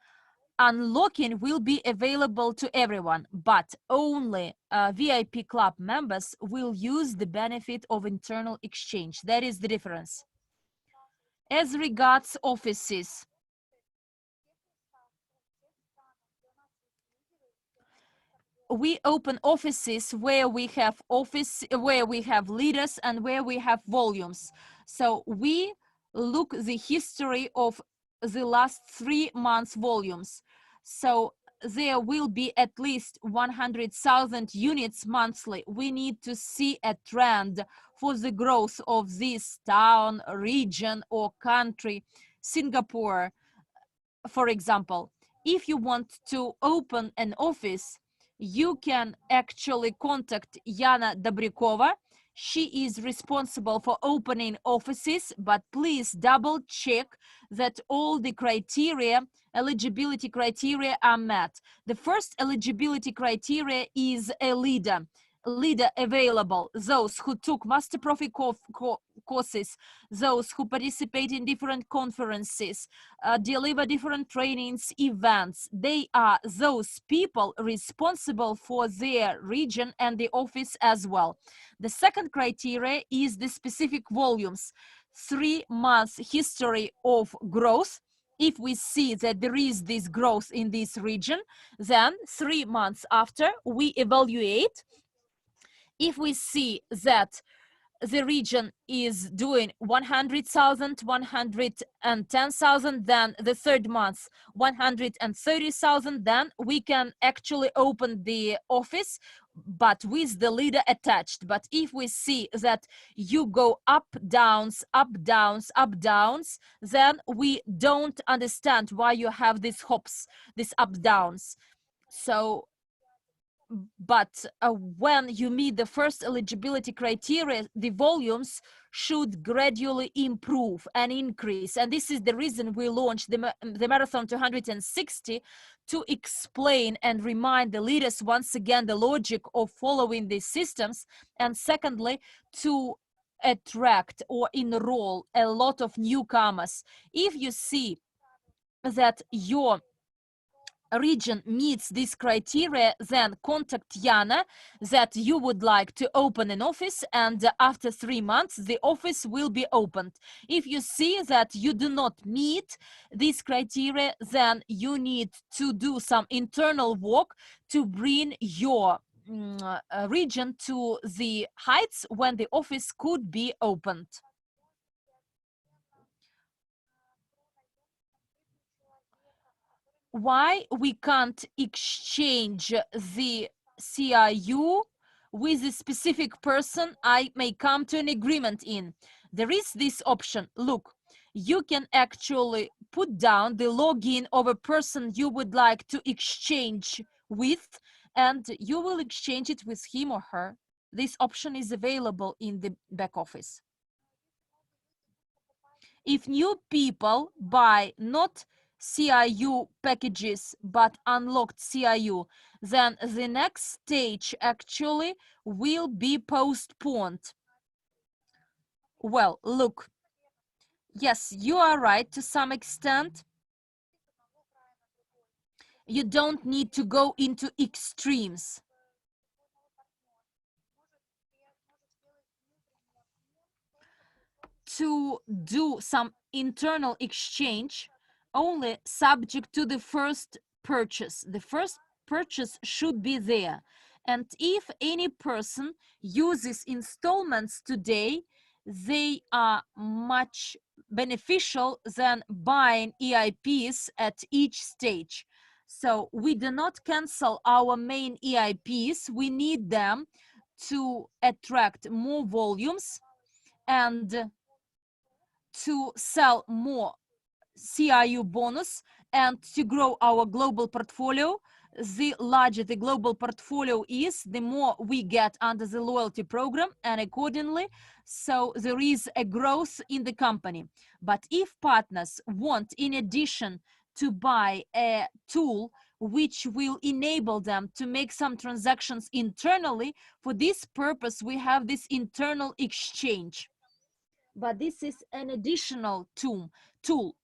unlocking will be available to everyone, but only VIP club members will use the benefit of internal exchange. That is the difference. As regards offices, we open offices where we have leaders and where we have volumes. So we look the history of the last 3 months volumes. So there will be at least 100,000 units monthly. We need to see a trend for the growth of this town, region, or country. Singapore, for example, if you want to open an office, you can actually contact Yana Dobrikova. She is responsible for opening offices, but please double check that all the eligibility criteria are met. The first eligibility criteria is a leader available, those who took master profit courses, those who participate in different conferences, deliver different trainings, events. They are those people responsible for their region and the office as well. The second criteria is the specific volumes, 3 months history of growth. If we see that there is this growth in this region, then 3 months after we evaluate. If we see that the region is doing 100,000, 110,000, then the third month 130,000, then we can actually open the office, but with the leader attached. But if we see that you go up, downs, then we don't understand why you have these hops, these up, downs. So but when you meet the first eligibility criteria, the volumes should gradually improve and increase. And this is the reason we launched the Marathon 260, to explain and remind the leaders once again the logic of following these systems, and secondly, to attract or enroll a lot of newcomers. If you see that your region meets this criteria, then contact Yana that you would like to open an office, and after 3 months the office will be opened. If you see that you do not meet this criteria, then you need to do some internal work to bring your region to the heights when the office could be opened. Why we can't exchange the CIU with a specific person I may come to an agreement in? There is this option. Look, you can actually put down the login of a person you would like to exchange with, and you will exchange it with him or her. This option is available in the back office. If new people buy not CIU packages but unlocked CIU, then the next stage actually will be postponed. Well, look, yes, you are right to some extent. You don't need to go into extremes. To do some internal exchange, only subject to the first purchase. The first purchase should be there. And if any person uses installments today, they are much beneficial than buying EIPs at each stage. So we do not cancel our main EIPs. We need them to attract more volumes and to sell more CIU bonus and to grow our global portfolio. The larger the global portfolio is, the more we get under the loyalty program, and accordingly, so there is a growth in the company. But if partners want, in addition, to buy a tool which will enable them to make some transactions internally, for this purpose we have this internal exchange. But this is an additional tool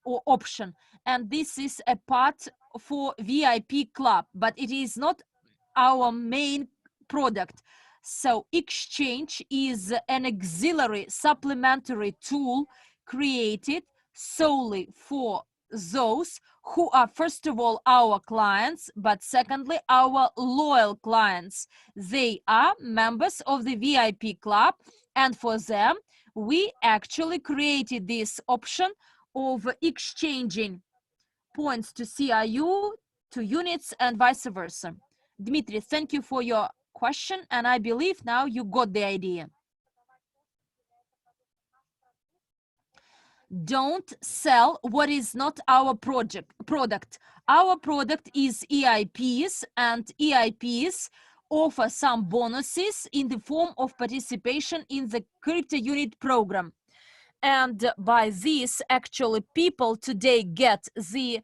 or option, and this is a part for VIP club, but it is not our main product. So exchange is an auxiliary supplementary tool created solely for those who are, first of all, our clients, but secondly, our loyal clients. They are members of the VIP club, and for them, we actually created this option of exchanging points to CRU, to units, and vice versa. Dmitry, thank you for your question, and I believe now you got the idea. Don't sell what is not our product. Our product is EIPs, and EIPs offer some bonuses in the form of participation in the Cryptounit program. And by this, actually, people today get the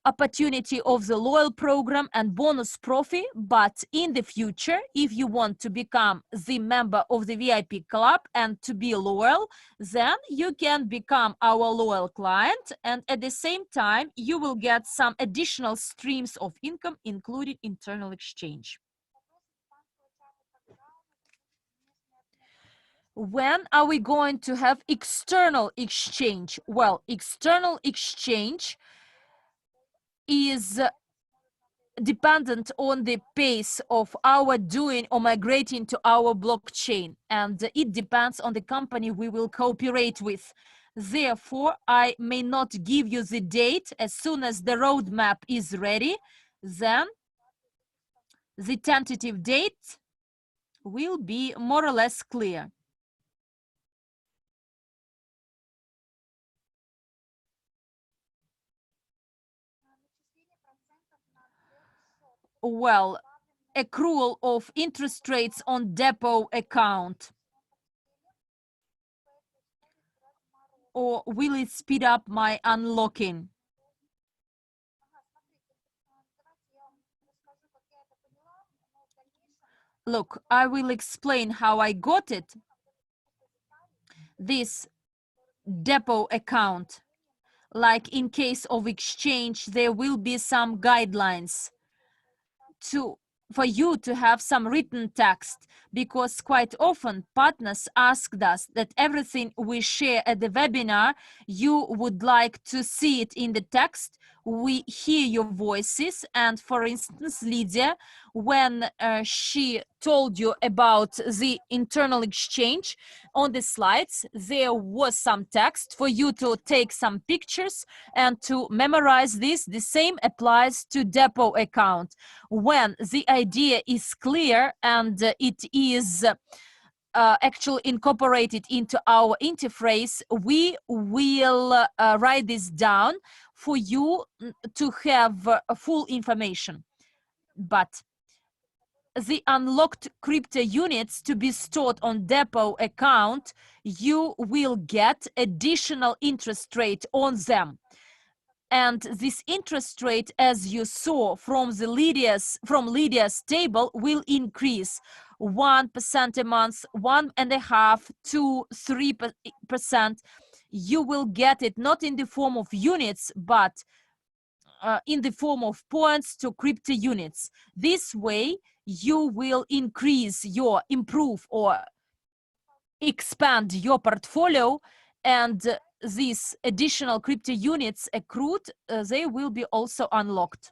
opportunity of the loyal program and bonus profit, but in the future, if you want to become the member of the VIP club and to be loyal, then you can become our loyal client, and at the same time you will get some additional streams of income, including internal exchange. When are we going to have external exchange? Well, external exchange is dependent on the pace of our doing or migrating to our blockchain, and it depends on the company we will cooperate with. Therefore, I may not give you the date. As soon as the roadmap is ready, then the tentative date will be more or less clear. Well, accrual of interest rates on depot account. Or will it speed up my unlocking? Look, I will explain how I got it. This depot account, like in case of exchange, there will be some guidelines for you to have some written text, because quite often partners asked us that everything we share at the webinar, you would like to see it in the text. We hear your voices, and for instance, Lydia, when she told you about the internal exchange, on the slides there was some text for you to take some pictures and to memorize this. The same applies to depot account. When the idea is clear and it is actually incorporated into our interface, we will write this down for you to have full information. But the unlocked crypto units to be stored on depot account, you will get additional interest rate on them. And this interest rate, as you saw from Lydia's table, will increase 1% a month, 1.5% to 3%. You will get it not in the form of units, but in the form of points to crypto units. This way, you will improve or expand your portfolio, and these additional crypto units accrued, they will be also unlocked.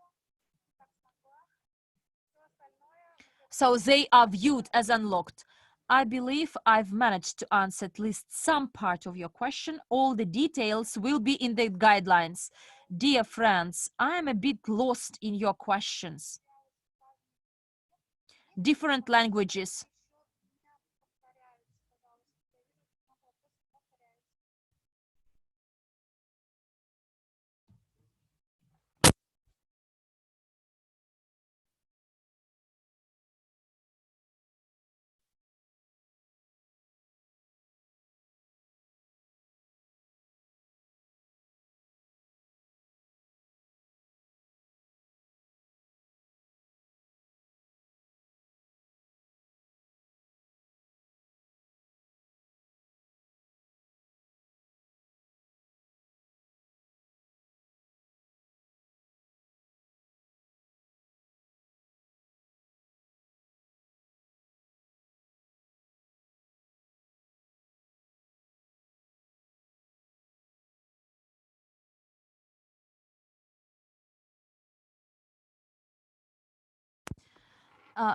So they are viewed as unlocked. I believe I've managed to answer at least some part of your question. All the details will be in the guidelines. Dear friends, I am a bit lost in your questions. Different languages.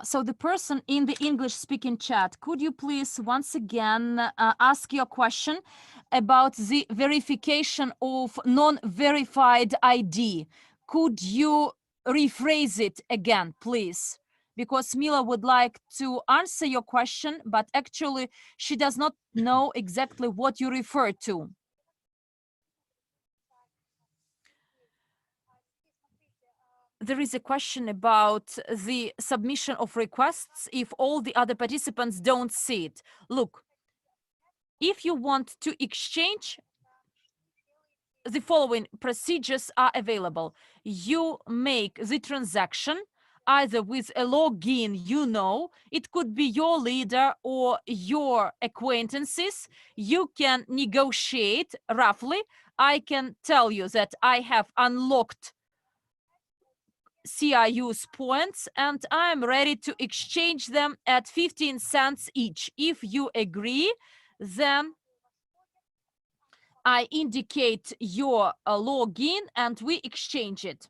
So the person in the English-speaking chat, could you please once again ask your question about the verification of non-verified ID? Could you rephrase it again, please? Because Mila would like to answer your question, but actually she does not know exactly what you refer to. There is a question about the submission of requests if all the other participants don't see it. Look, if you want to exchange, the following procedures are available. You make the transaction either with a login, it could be your leader or your acquaintances. You can negotiate roughly. I can tell you that I have unlocked CIU's points and I'm ready to exchange them at 15 cents each. If you agree, then I indicate your login and we exchange it.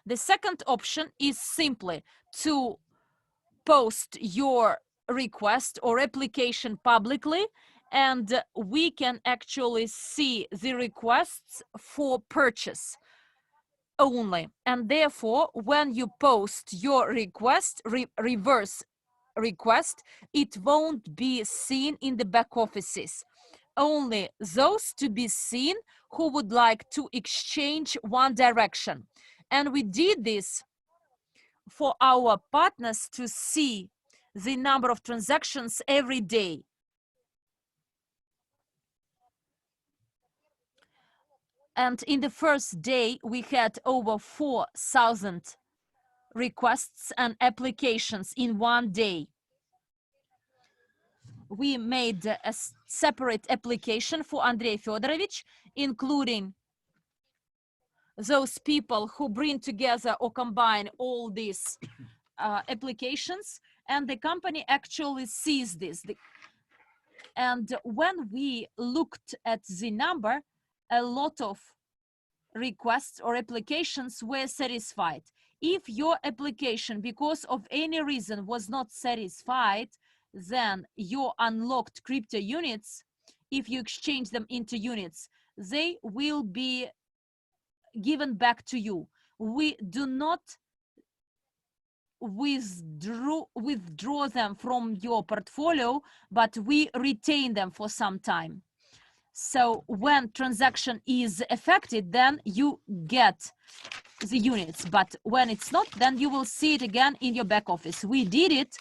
The second option is simply to post your request or application publicly, and we can actually see the requests for purchase only. And therefore, when you post your request, reverse request, it won't be seen in the back offices. Only those to be seen who would like to exchange one direction. And we did this for our partners to see the number of transactions every day. And in the first day, we had over 4,000 requests and applications in one day. We made a separate application for Andrei Fedorovich, including those people who bring together or combine all these applications, and the company actually sees this. And when we looked at the number, a lot of requests or applications were satisfied. If your application, because of any reason, was not satisfied, then your unlocked crypto units, if you exchange them into units, they will be given back to you. We do not withdraw them from your portfolio, but we retain them for some time. So when transaction is affected, then you get the units, but when it's not, then you will see it again in your back office. We did it.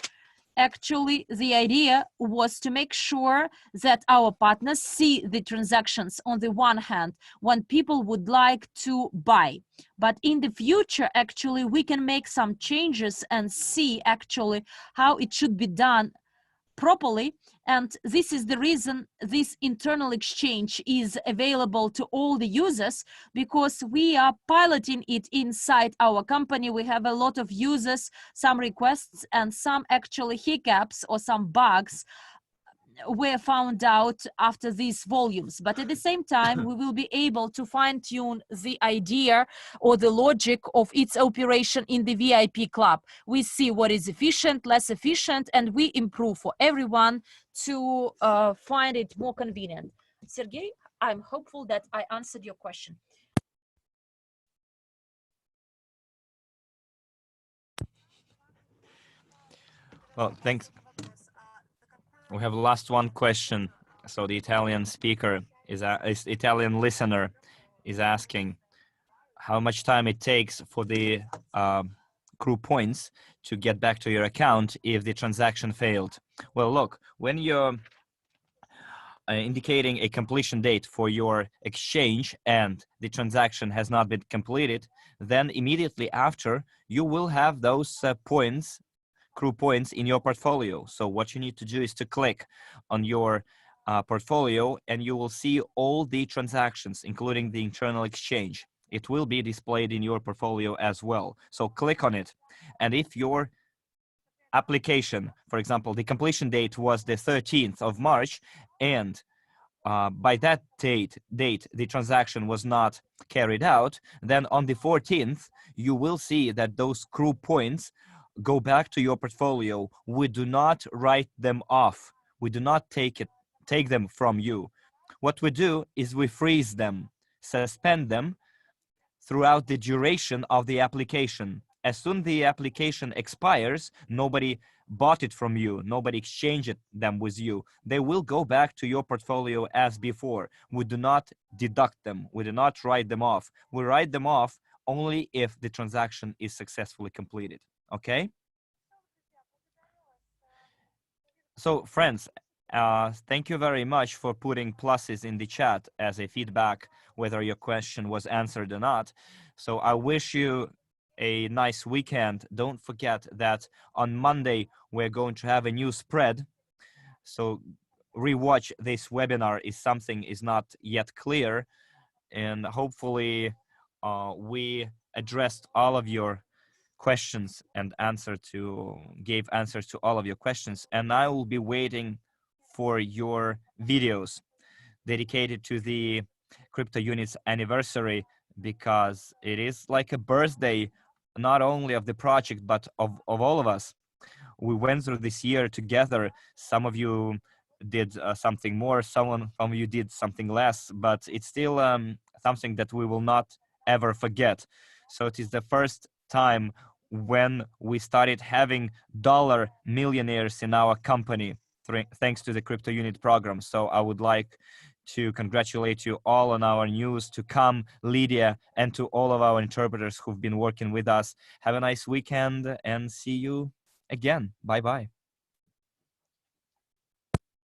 Actually, the idea was to make sure that our partners see the transactions on the one hand when people would like to buy. But in the future, actually, we can make some changes and see actually how it should be done properly. And this is the reason this internal exchange is available to all the users, because we are piloting it inside our company. We have a lot of users, some requests, and some actually hiccups or some bugs were found out after these volumes. But at the same time, we will be able to fine-tune the idea or the logic of its operation in the VIP club. We see what is efficient, less efficient, and we improve for everyone to find it more convenient. Sergey, I'm hopeful that I answered your question. Well, thanks. We have last one question. So the Italian speaker Italian listener is asking how much time it takes for the crew points to get back to your account if the transaction failed. Well, look, when you're indicating a completion date for your exchange and the transaction has not been completed, then immediately after you will have those points, crew points, in your portfolio. So what you need to do is to click on your portfolio and you will see all the transactions, including the internal exchange. It will be displayed in your portfolio as well. So click on it. And if your application, for example, the completion date was the 13th of March and by that date, the transaction was not carried out, then on the 14th, you will see that those crew points go back to your portfolio. We do not write them off. We do not take them from you. What we do is we freeze them, suspend them throughout the duration of the application. As soon the application expires, nobody bought it from you, nobody exchanged them with you. They will go back to your portfolio as before. We do not deduct them. We do not write them off. We write them off only if the transaction is successfully completed. Okay? So friends, thank you very much for putting pluses in the chat as a feedback, whether your question was answered or not. So I wish you a nice weekend. Don't forget that on Monday, we're going to have a new spread. So rewatch this webinar if something is not yet clear. And hopefully we addressed all of your questions and gave answers to all of your questions. And I will be waiting for your videos dedicated to the Cryptounit's anniversary, because it is like a birthday, not only of the project, but of all of us. We went through this year together. Some of you did something more, some of you did something less, but it's still something that we will not ever forget. So it is the first time when we started having dollar millionaires in our company, thanks to the Cryptounit program. So I would like to congratulate you all on our news to come, Lydia, and to all of our interpreters who've been working with us. Have a nice weekend and see you again. Bye-bye.